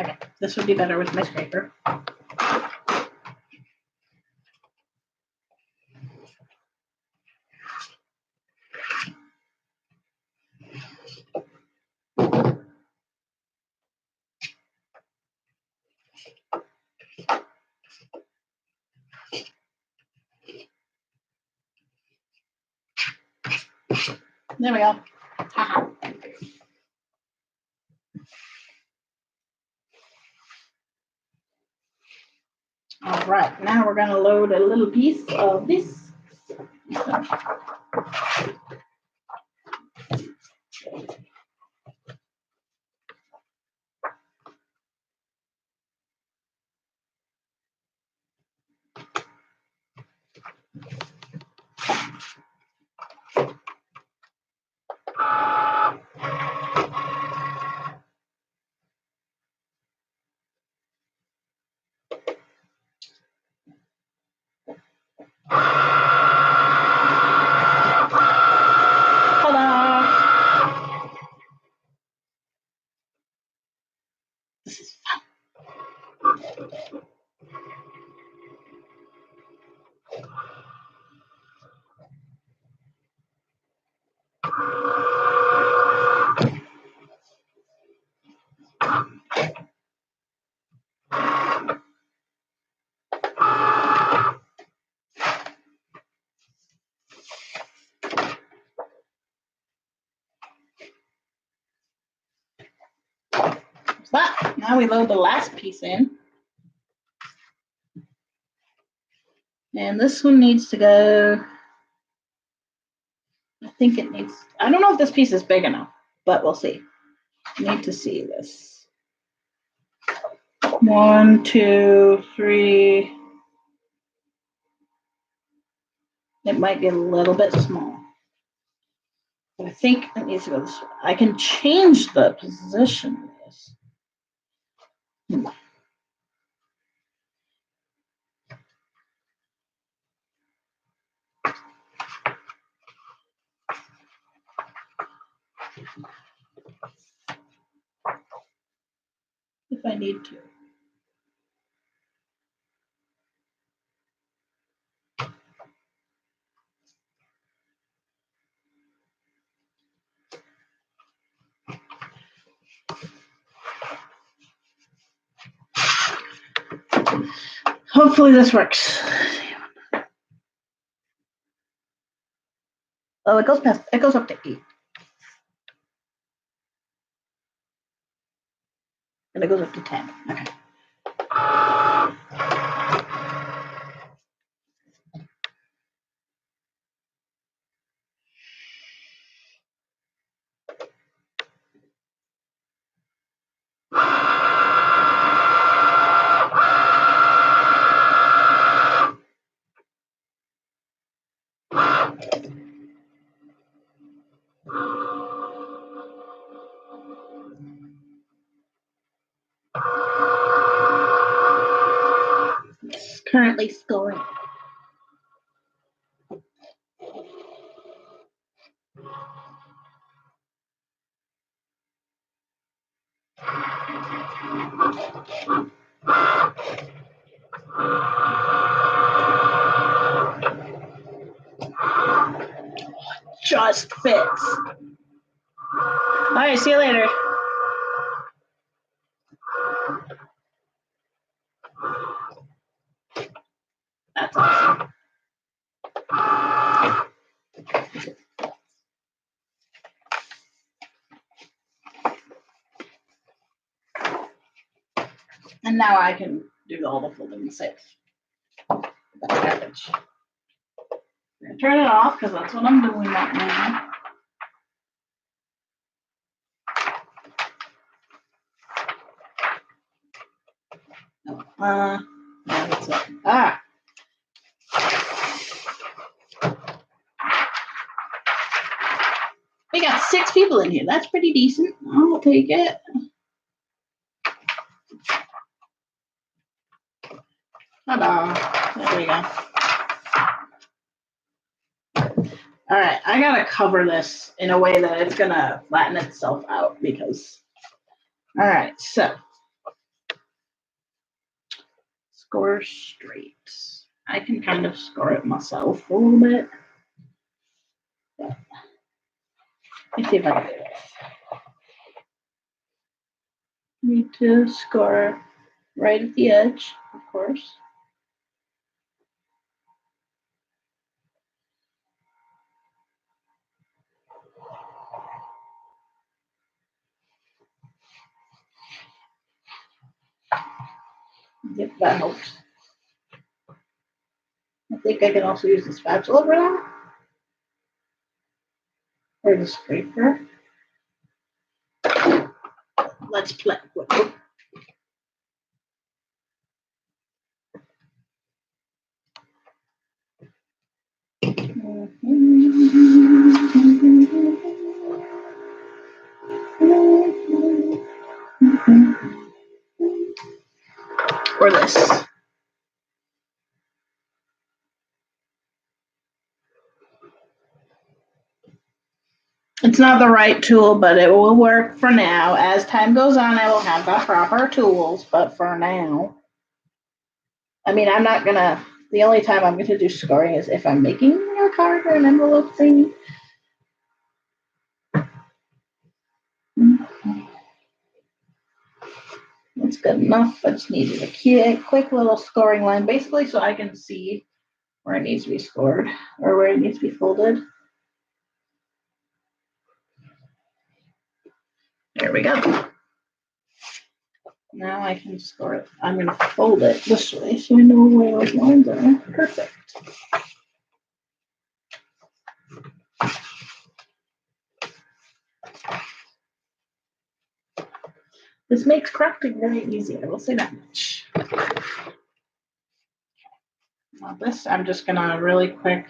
Okay, this would be better with my scraper. There we go. Haha. All right, now we're gonna load a little piece of this. Ta-da! This is fun. But now we load the last piece in. And this one needs to go, I think it needs, I don't know if this piece is big enough, but we'll see. Need to see this. 1, 2, 3. It might be a little bit small. But I think it needs to go this way. I can change the position of this. If I need to. Hopefully this works. Oh, it goes up to 8. And it goes up to 10. Okay. It's currently scoring. Just fits. All right, see you later. That's awesome. And now I can do all the folding safe. Package. I'm gonna turn it off because that's what I'm doing right now. Yeah, that's it. Ah. We got 6 people in here. That's pretty decent. I'll take it. Ta-da. There we go. All right, I gotta cover this in a way that it's gonna flatten itself out because, all right, so score straight. I can kind of score it myself a little bit. But let me see if I can do this. Need to score right at the edge, of course. If that helps. I think I can also use the spatula for that. Or the scraper. Let's play. Or this. It's not the right tool, but it will work for now. As time goes on, I will have the proper tools, but for now. I mean, I'm not gonna, the only time I'm gonna do scoring is if I'm making a card or an envelope thing. That's good enough. I just needed a quick little scoring line, basically, so I can see where it needs to be scored or where it needs to be folded. There we go. Now I can score it. I'm going to fold it this way so I know where those lines are. Perfect. This makes crafting very easy. I will say that much. Now this, I'm just going to really quick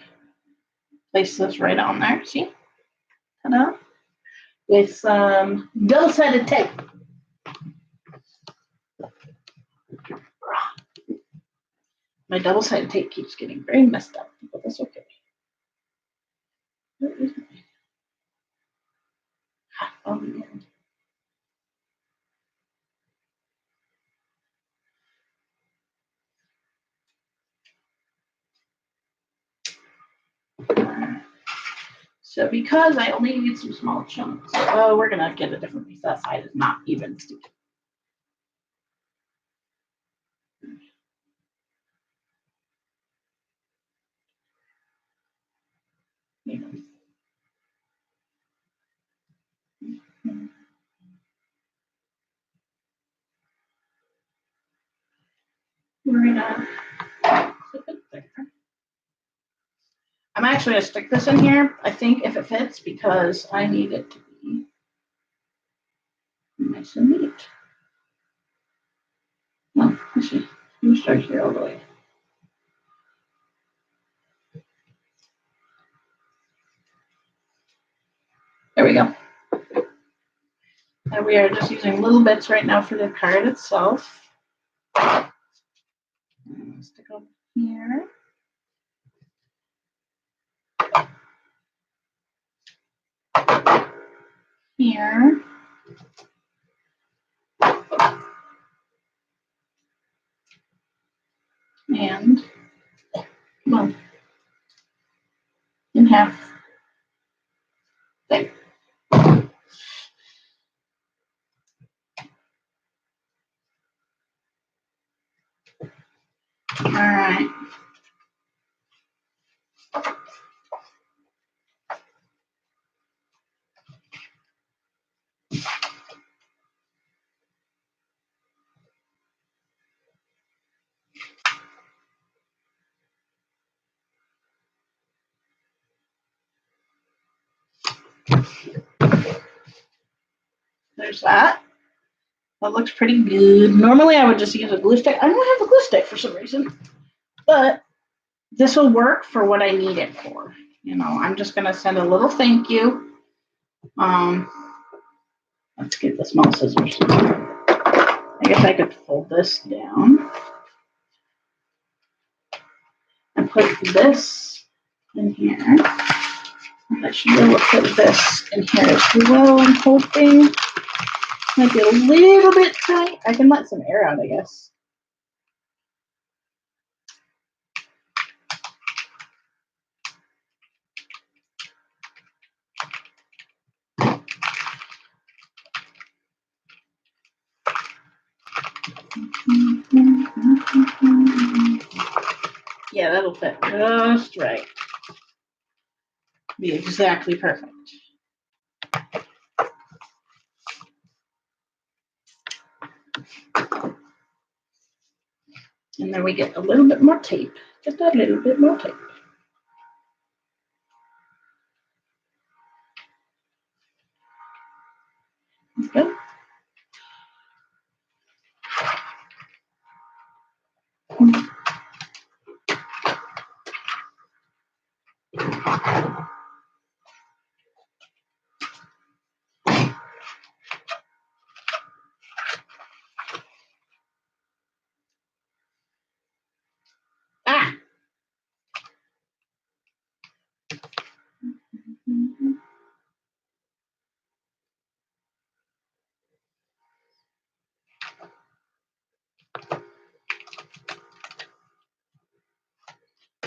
place this right on there. See? Ta-da. With some double-sided tape. My double-sided tape keeps getting very messed up, but that's okay. Where is my... Oh, man. So because I only need some small chunks, oh, we're gonna get a different piece. That side is not even sticky. We're gonna clip it there. I'm actually gonna stick this in here, I think, if it fits, because I need it to be nice and neat. No, actually, let me start here all the way. There we go. And we are just using little bits right now for the card itself. Stick up here. Here. And come on. In half. There. All right. There's that. That looks pretty good. Normally I would just use a glue stick. I don't have a glue stick for some reason, but this will work for what I need it for. You know, I'm just gonna send a little thank you. Let's get the small scissors. I guess I could fold this down and put this in here. And I should be able to put this in here as well. I'm hoping might be a little bit tight. I can let some air out, I guess. Yeah, that'll fit just right. Be exactly perfect. And then we get a little bit more tape. Just a little bit more tape. Okay. Ah.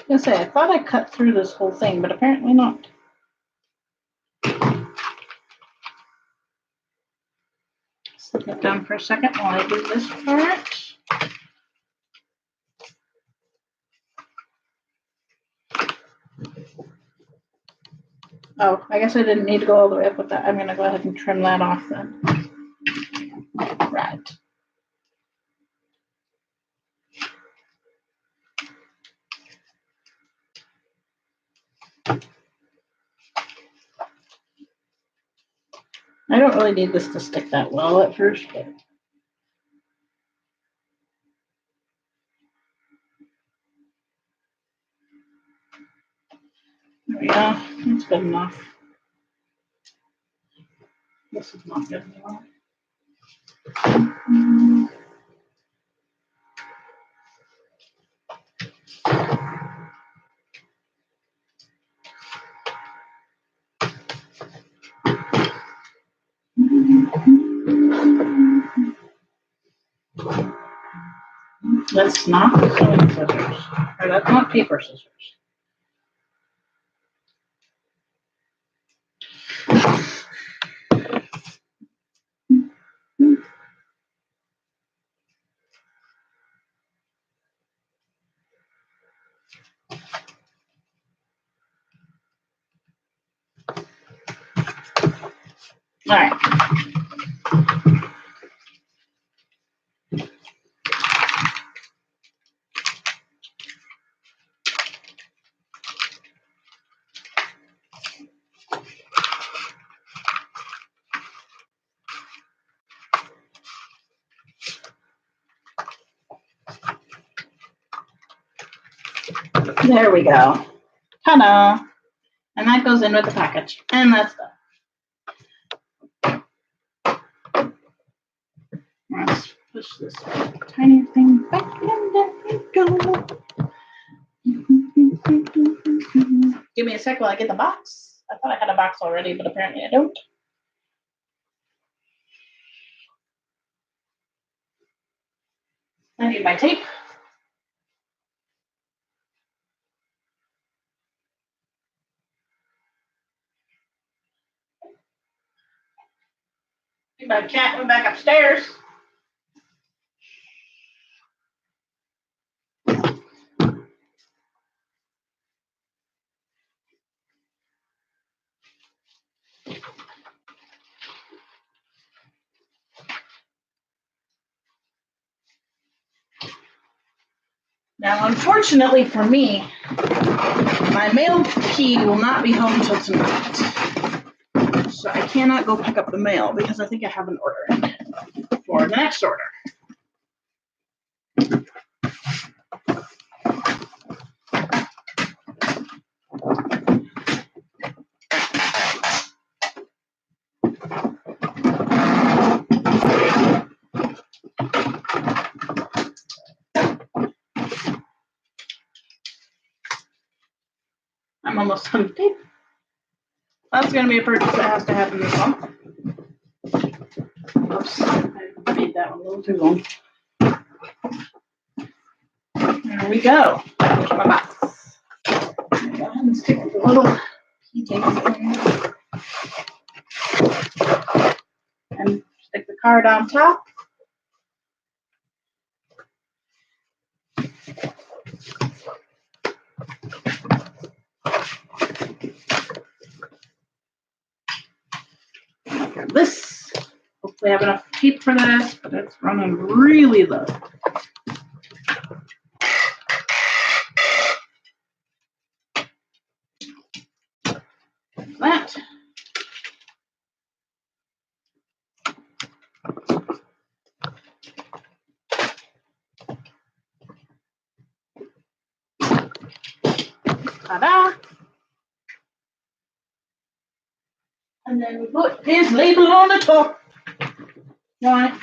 I was gonna say, I thought I cut through this whole thing, but apparently not. Set that down for a second while I do this part. Oh, I guess I didn't need to go all the way up with that. I'm gonna go ahead and trim that off then. Right. I don't really need this to stick that well at first, but there we go. That's good enough. This is not good enough. That's not sewing scissors, or that's not paper scissors. All right. There we go. Ta-da. And that goes in with the package. And that's done. Let's push this tiny thing back and there we go. Give me a sec while I get the box. I thought I had a box already, but apparently I don't. I need my tape. My cat went back upstairs. Now, unfortunately for me, my mail key will not be home till tonight. So I cannot go pick up the mail because I think I have an order for the next order. I'm almost done with tape. That's going to be a purchase that has to happen this month. Oops, I made that one a little too long. There we go. There's my box. Go ahead and stick the little key tape in and stick the card on top. Grab this. Hopefully I have enough tape for this, but it's running really low. that. Ta-da! And then we put his label on the top. Right.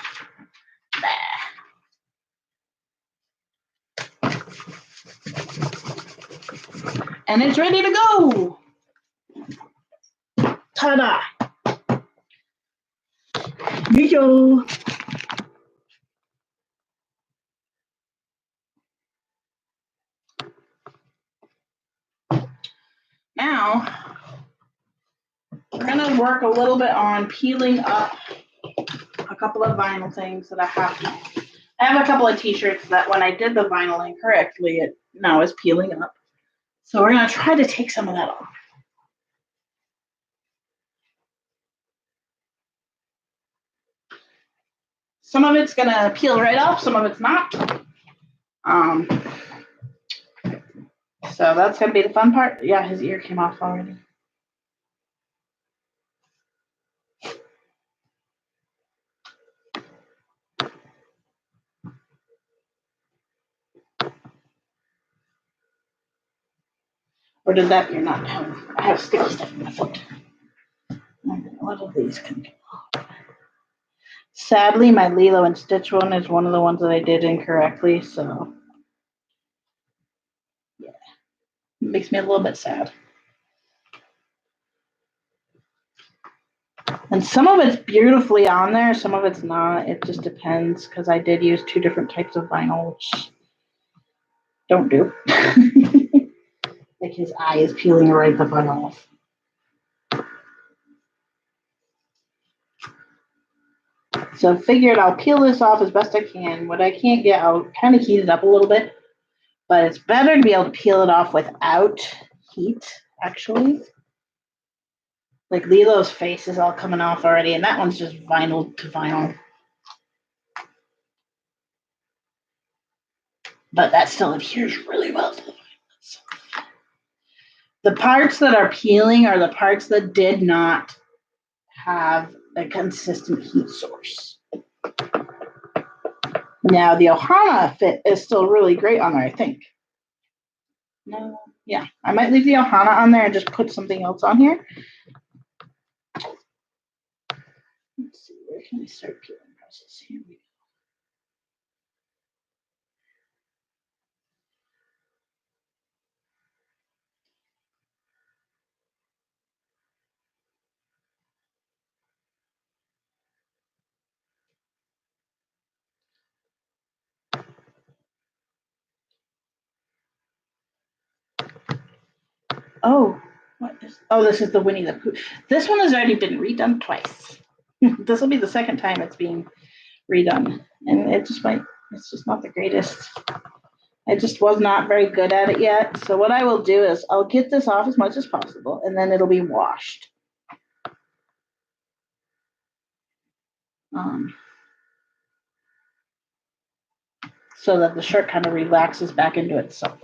And it's ready to go. Ta-da! Here you go. Now, we're gonna work a little bit on peeling up a couple of vinyl things that I have. I have a couple of t-shirts that when I did the vinyl incorrectly, it now is peeling up. So we're gonna try to take some of that off. Some of it's gonna peel right off, some of it's not. So that's gonna be the fun part. Yeah, his ear came off already. Or did that ear not have? I have sticky stuff in my foot. What of these can come off? Sadly, my Lilo and Stitch one is one of the ones that I did incorrectly, so yeah, it makes me a little bit sad. And some of it's beautifully on there, some of it's not. It just depends because I did use 2 different types of vinyl, which don't do. Like his eye is peeling right the front off. So I figured I'll peel this off as best I can. What I can't get, I'll kind of heat it up a little bit, but it's better to be able to peel it off without heat, actually. Like Lilo's face is all coming off already, and that one's just vinyl to vinyl. But that still adheres really well to the vinyl. The parts that are peeling are the parts that did not have a consistent heat source. Now the Ohana fit is still really great on there, I think. No, yeah, I might leave the Ohana on there and just put something else on here. Let's see, where can I start peeling process? Here we go. Oh, what is? Oh, this is the Winnie the Pooh. This one has already been redone twice. This will be the second time it's being redone, and it just might. It's just not the greatest. I just was not very good at it yet. So what I will do is I'll get this off as much as possible, and then it'll be washed. So that the shirt kind of relaxes back into itself.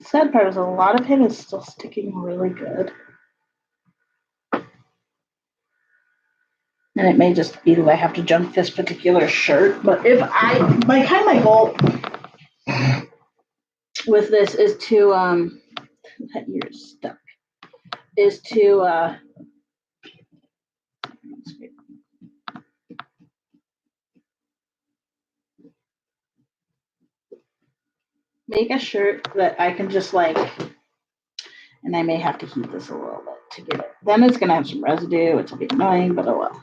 Sad part is a lot of him is still sticking really good. And it may just be that I have to junk this particular shirt, but if my goal with this is to that ear's stuck, is to make a shirt that I can just like, and I may have to heat this a little bit to get it. Then it's gonna have some residue, which will be annoying, but oh well.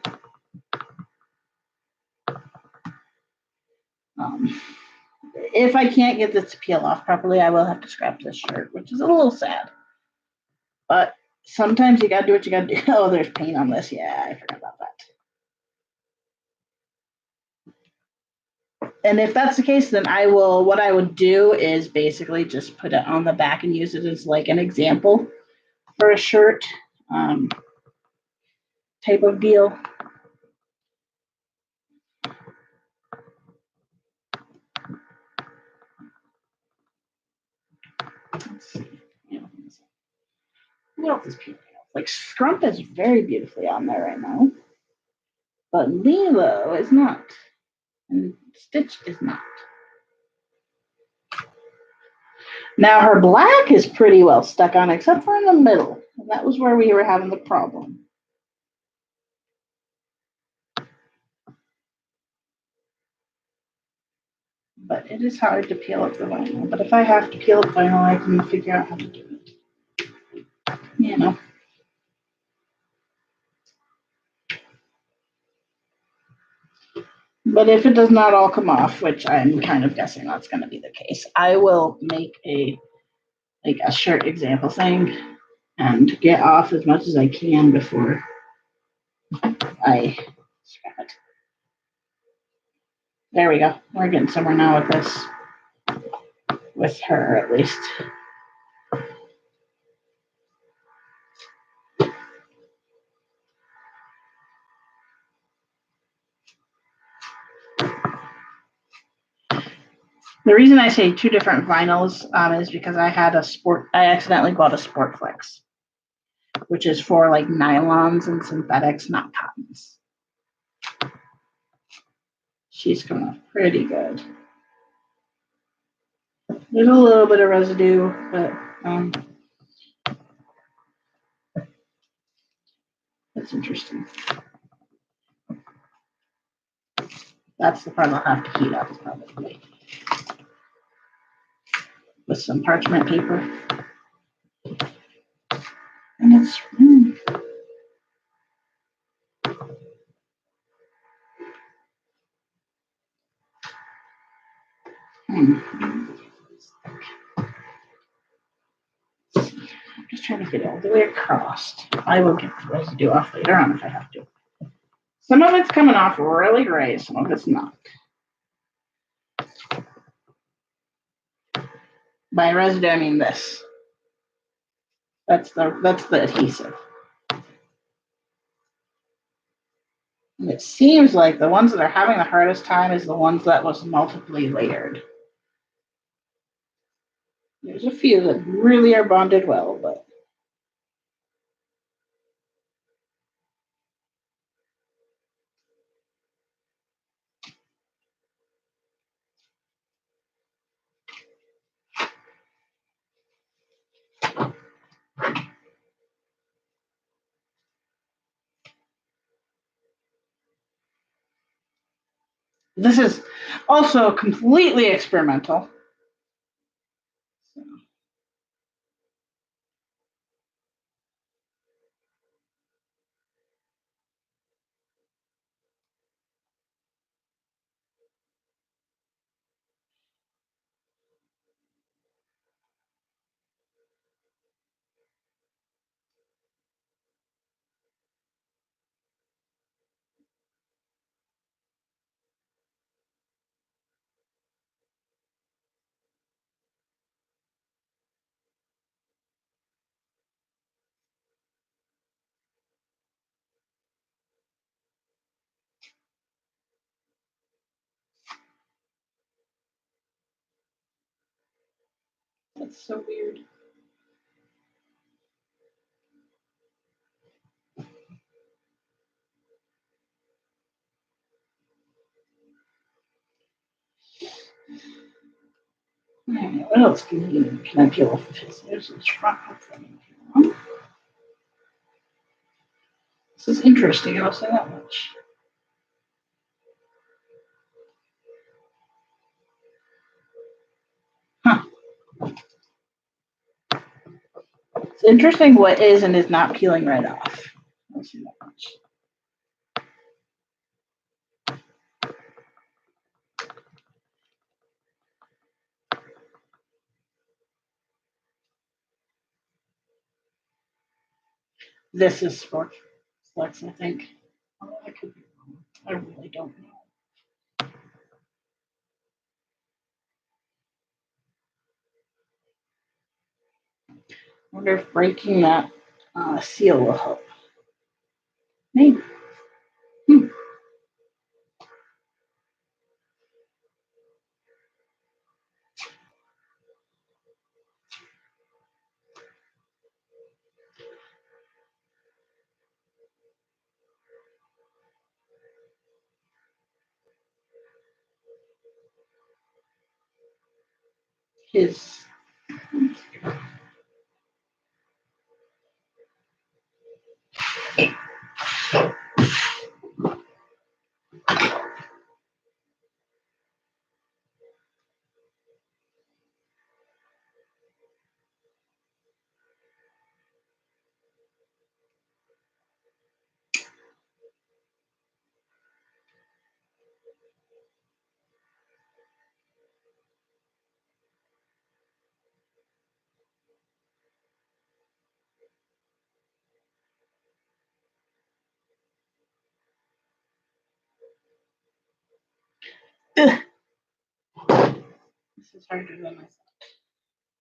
If I can't get this to peel off properly, I will have to scrap this shirt, which is a little sad. But sometimes you gotta do what you gotta do. Oh, there's paint on this. Yeah, I forgot about that. And if that's the case, then what I would do is basically just put it on the back and use it as like an example for a shirt type of deal. Let's see. What else is peeling off? Like Scrump is very beautifully on there right now, but Lilo is not, and Stitch is not. Now her black is pretty well stuck on, except for in the middle. And that was where we were having the problem. But it is hard to peel up the vinyl. But if I have to peel up vinyl, I can figure out how to do it. You know. But if it does not all come off, which I'm kind of guessing that's going to be the case, I will make a shirt example thing and get off as much as I can before I scrap it. There we go. We're getting somewhere now with this. With her, at least. The reason I say two different vinyls is because I accidentally bought a Sportflex, which is for like nylons and synthetics, not cottons. She's coming off pretty good. There's a little bit of residue, but that's interesting. That's the part I'll have to heat up probably with some parchment paper. And it's I'm just trying to get it all the way across. I will get the residue off later on if I have to. Some of it's coming off really great, some of it's not. By residue, I mean this. That's the adhesive. And it seems like the ones that are having the hardest time is the ones that was multiply layered. There's a few that really are bonded well, but this is also completely experimental. That's so weird. What else can I peel off of his? There's a front thing. This is interesting, I'll say that much. Huh. It's interesting what is and is not peeling right off. I'll say that much. This is Sportflex, I think. Oh, I could be wrong. I really don't know. I wonder if breaking that seal will help. Maybe. His. Ugh. This is harder than I thought.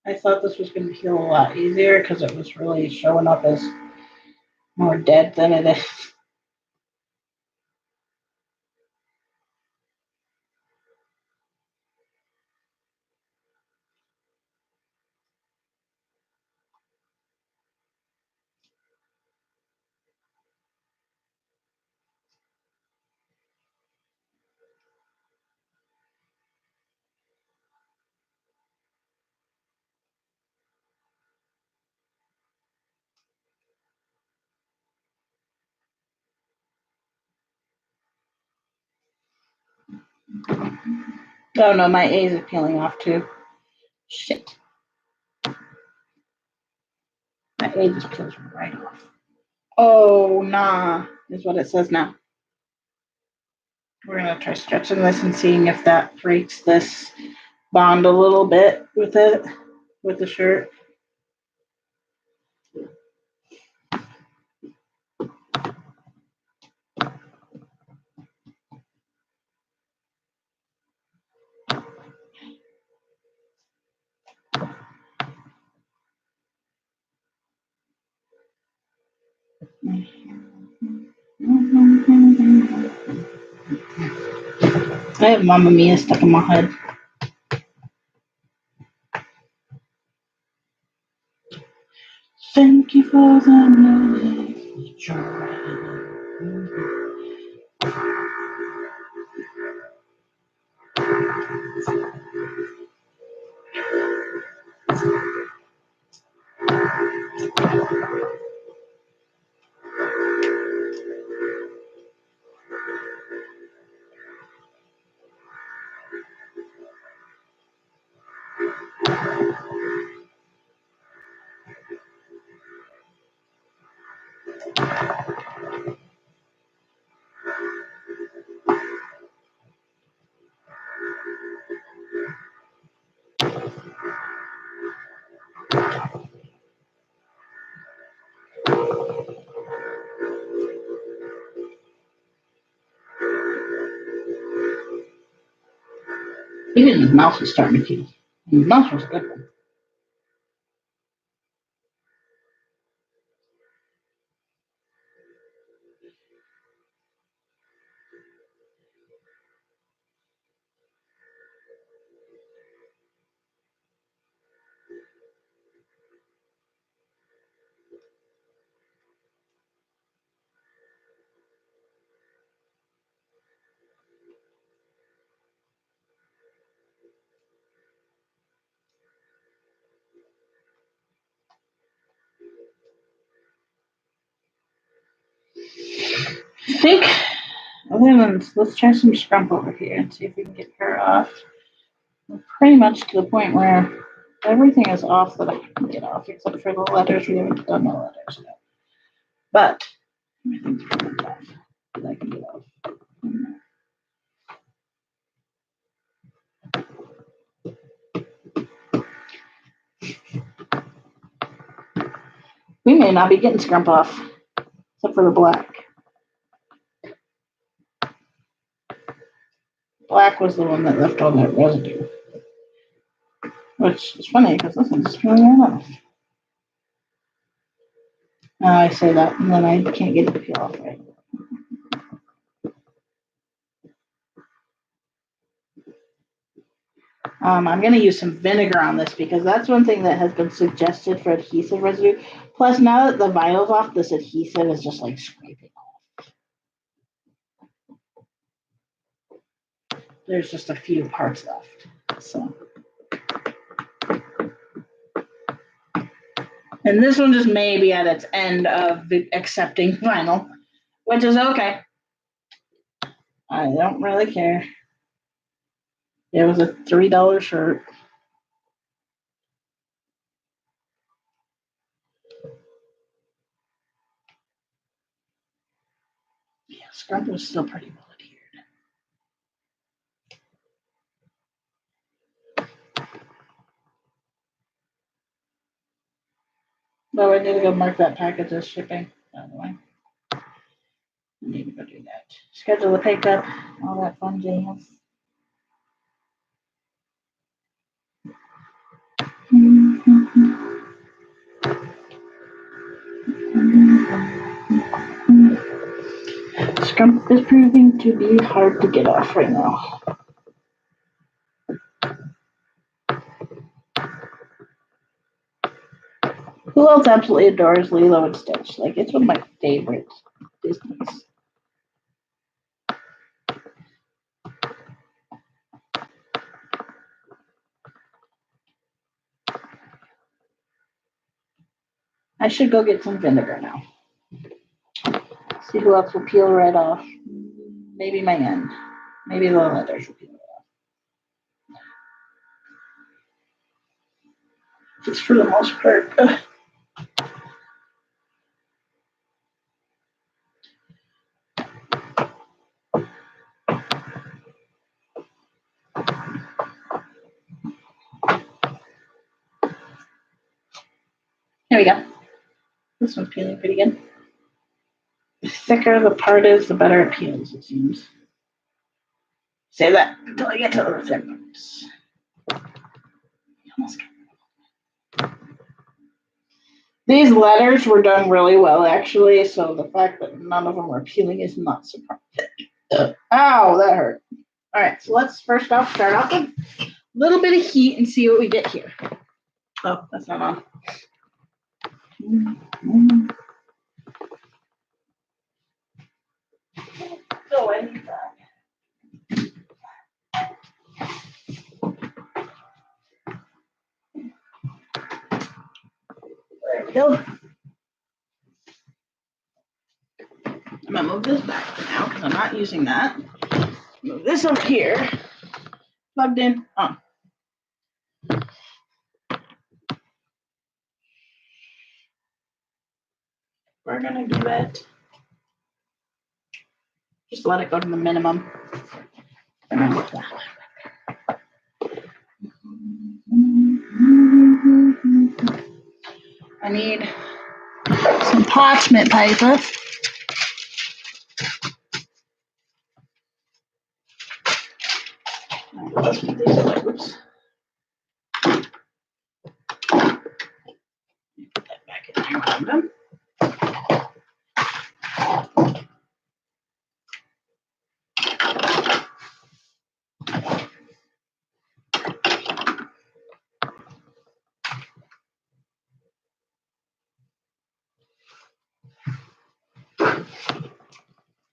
I thought this was going to heal a lot easier because it was really showing up as more dead than it is. Oh no, my A's are peeling off too. Shit. My A just peels right off. Oh, nah, is what it says now. We're going to try stretching this and seeing if that breaks this bond a little bit with it, with the shirt. I have Mamma Mia stuck in my head. Thank you for the music. Even his mouth was starting to peel. His mouth was a good one. I think, let's try some scrump over here and see if we can get her off. We're pretty much to the point where everything is off that I can get off, except for the letters. We haven't done the letters yet. But everything's pretty much off that I can get off. We may not be getting scrump off, except for the black. Black was the one that left all that residue. Which is funny because this one's peeling right off. I say that, and then I can't get it to peel off right. I'm going to use some vinegar on this because that's one thing that has been suggested for adhesive residue. Plus, now that the vinyl's off, this adhesive is just like scraping off. There's just a few parts left. So, and this one just may be at its end of accepting vinyl, which is okay. I don't really care. It was a $3 shirt. Yeah, Scrump was still pretty well adhered. But I need to go mark that package as shipping, by the way. I need to go do that. Schedule the pickup, all that fun jazz. Scrump is proving to be hard to get off right now. Who else absolutely adores Lilo and Stitch? Like, it's one of my favorite Disneys. I should go get some vinegar now. See who else will peel right off. Maybe my end. Maybe the leathers will peel right off. Just for the most part. There we go. This one's peeling pretty good. The thicker the part is, the better it peels, it seems. Save that until I get to the thin parts. These letters were done really well, actually, so the fact that none of them were peeling is not surprising. Ow, that hurt. All right, so let's first off start off with a little bit of heat and see what we get here. Oh, that's not on. So I need that. There we go. I'm gonna move this back for now because I'm not using that. Move this over here. Plugged in. On. We're gonna do it. Just let it go to the minimum. I need some parchment paper. Let's keep these liquids. Put that back in there when I'm done.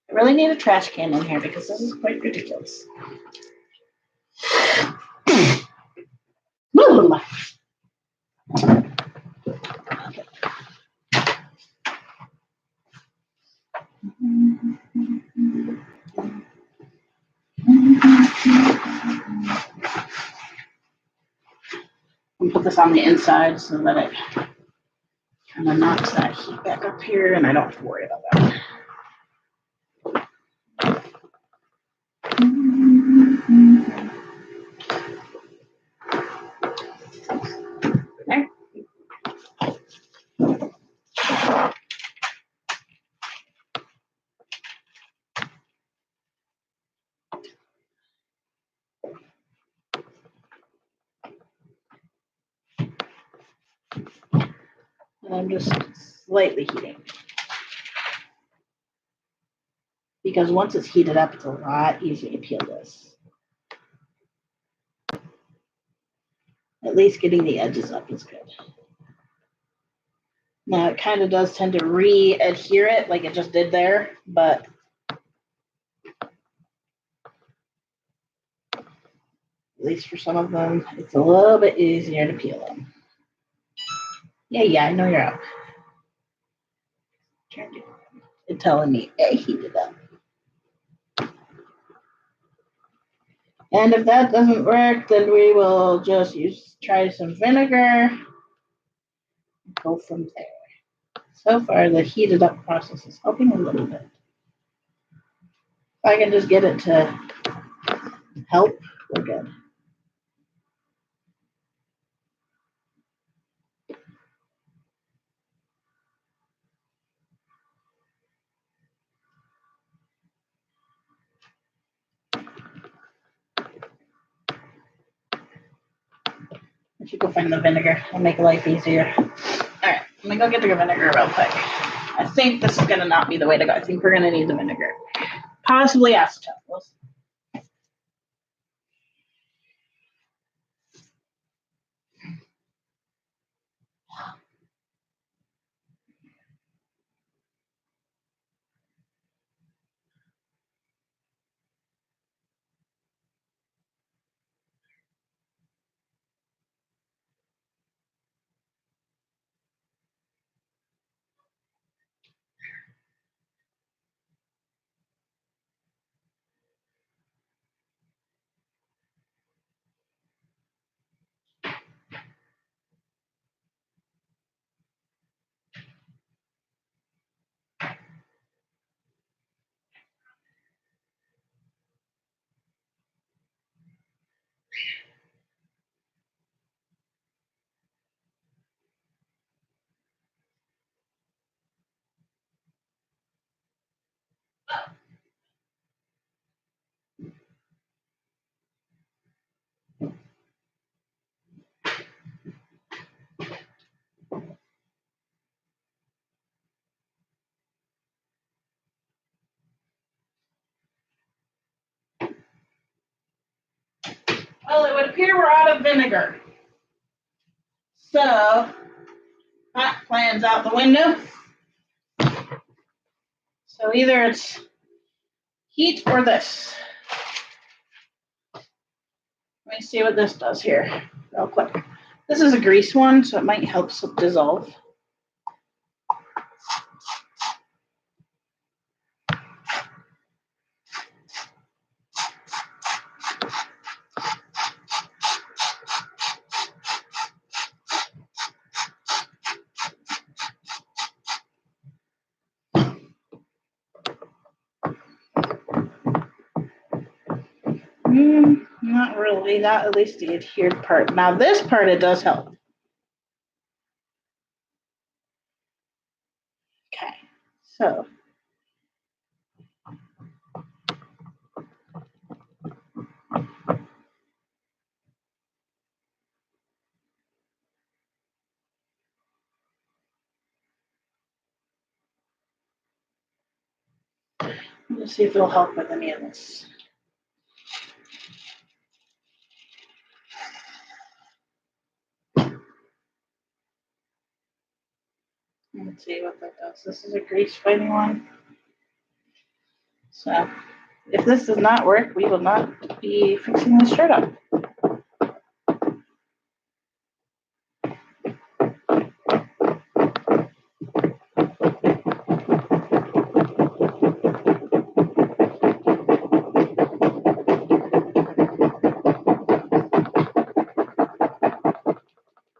I really need a trash can in here because this is quite ridiculous. And put this on the inside so that it kind of knocks that heat back up here and I don't have to worry about that. There. And I'm just lightly heating. Because once it's heated up, it's a lot easier to peel this. At least getting the edges up is good. Now it kind of does tend to re-adhere it like it just did there, but at least for some of them, it's a little bit easier to peel them. Yeah, I know you're up. It's telling me it heated up. And if that doesn't work, then we will just try some vinegar. Go from there. So far, the heated up process is helping a little bit. If I can just get it to help, we're good. I should go find the vinegar. It'll make life easier. All right, let me go get the vinegar real quick. I think this is gonna not be the way to go. I think we're gonna need the vinegar. Possibly acetone. We'll see. Well, it would appear we're out of vinegar. So that plan's out the window. So either it's heat or this. Let me see what this does here real quick. This is a grease one, so it might help dissolve. Not really, not at least the adhered part. Now this part, it does help. Okay, so. Let's see if it'll help with any of this. Let's see what that does. This is a grease fighting one. So if this does not work, we will not be fixing this shirt up.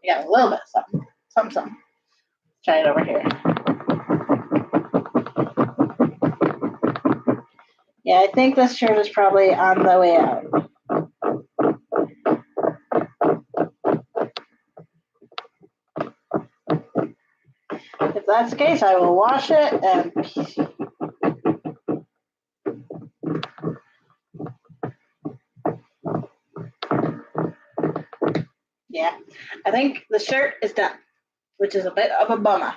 Yeah, a little bit of something. Try it over here. Yeah, I think this shirt is probably on the way out. If that's the case, I will wash it and yeah, I think the shirt is done, which is a bit of a bummer.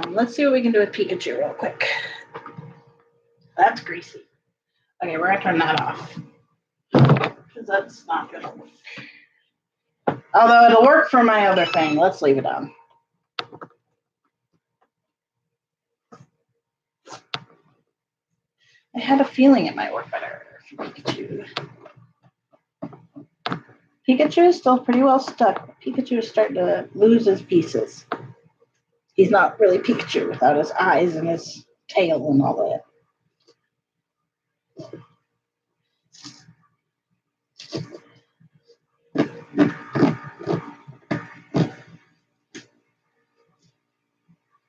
Let's see what we can do with Pikachu real quick. That's greasy. Okay, we're gonna turn that off because that's not gonna work. Although it'll work for my other thing. Let's leave it on. I had a feeling it might work better for Pikachu. Pikachu is still pretty well stuck. Pikachu is starting to lose his pieces. He's not really Pikachu without his eyes and his tail and all that.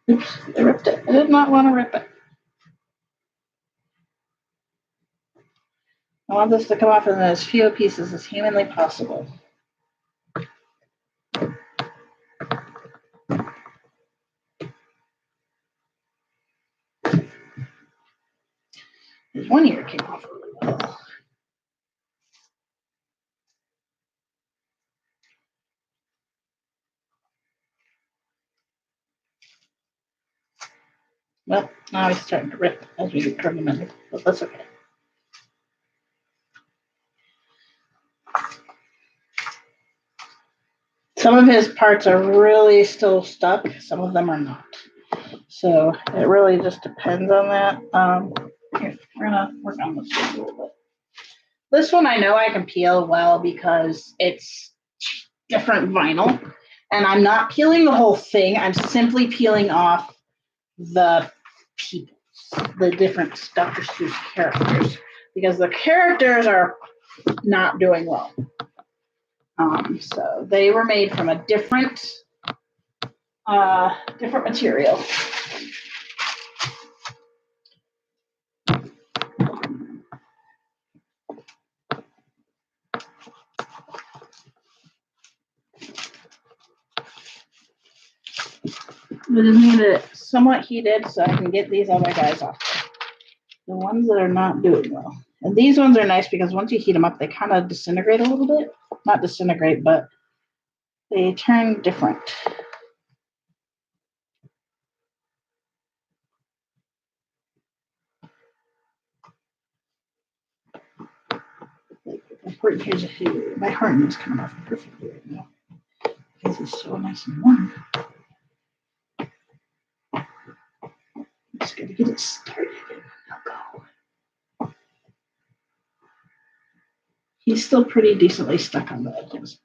Oops, I ripped it. I did not want to rip it. I want this to come off in as few pieces as humanly possible. His one ear came off really well. Well, now he's starting to rip as we turn him in, but that's okay. Some of his parts are really still stuck. Some of them are not. So it really just depends on that. Here, we're gonna work on this one a little bit. This one I know I can peel well because it's different vinyl, and I'm not peeling the whole thing. I'm simply peeling off the people, the different Dr. Seuss characters, because the characters are not doing well. So they were made from a different material. We just need it somewhat heated so I can get these other guys off. The ones that are not doing well. And these ones are nice because once you heat them up, they kind of disintegrate a little bit. Not disintegrate, but they turn different. Here's a few. My harden is coming off perfectly right now because it's so nice and warm. Just gotta get it started. I'll go. He's still pretty decently stuck on the edges.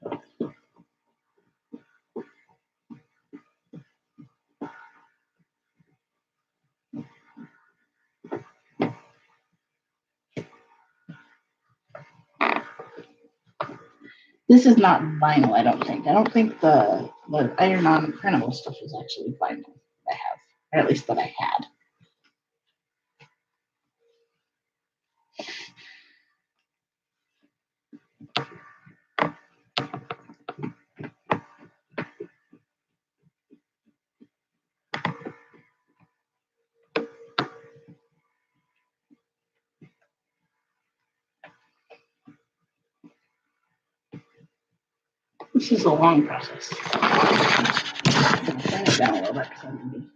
This is not vinyl, I don't think. I don't think the iron-on printable stuff is actually vinyl I have, or at least that I had. This is a long process. I'm going to turn it down a little bit because I'm going to be.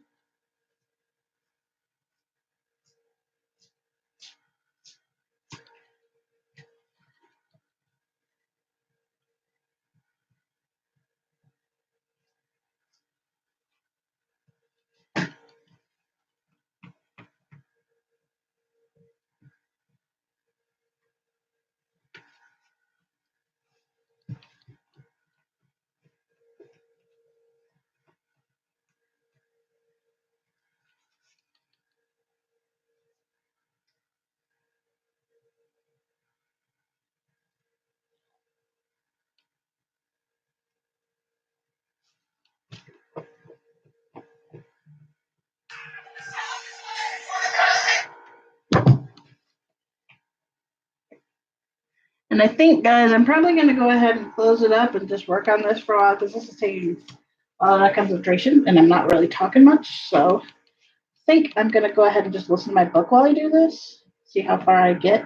And I think, guys, I'm probably going to go ahead and close it up and just work on this for a while because this is taking a lot of concentration and I'm not really talking much. So I think I'm going to go ahead and just listen to my book while I do this, see how far I get.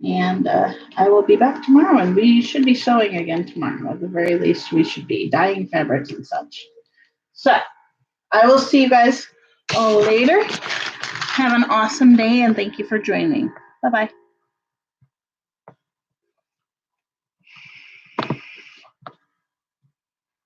And I will be back tomorrow, and we should be sewing again tomorrow. At the very least, we should be dyeing fabrics and such. So I will see you guys all later. Have an awesome day, and thank you for joining. Bye-bye.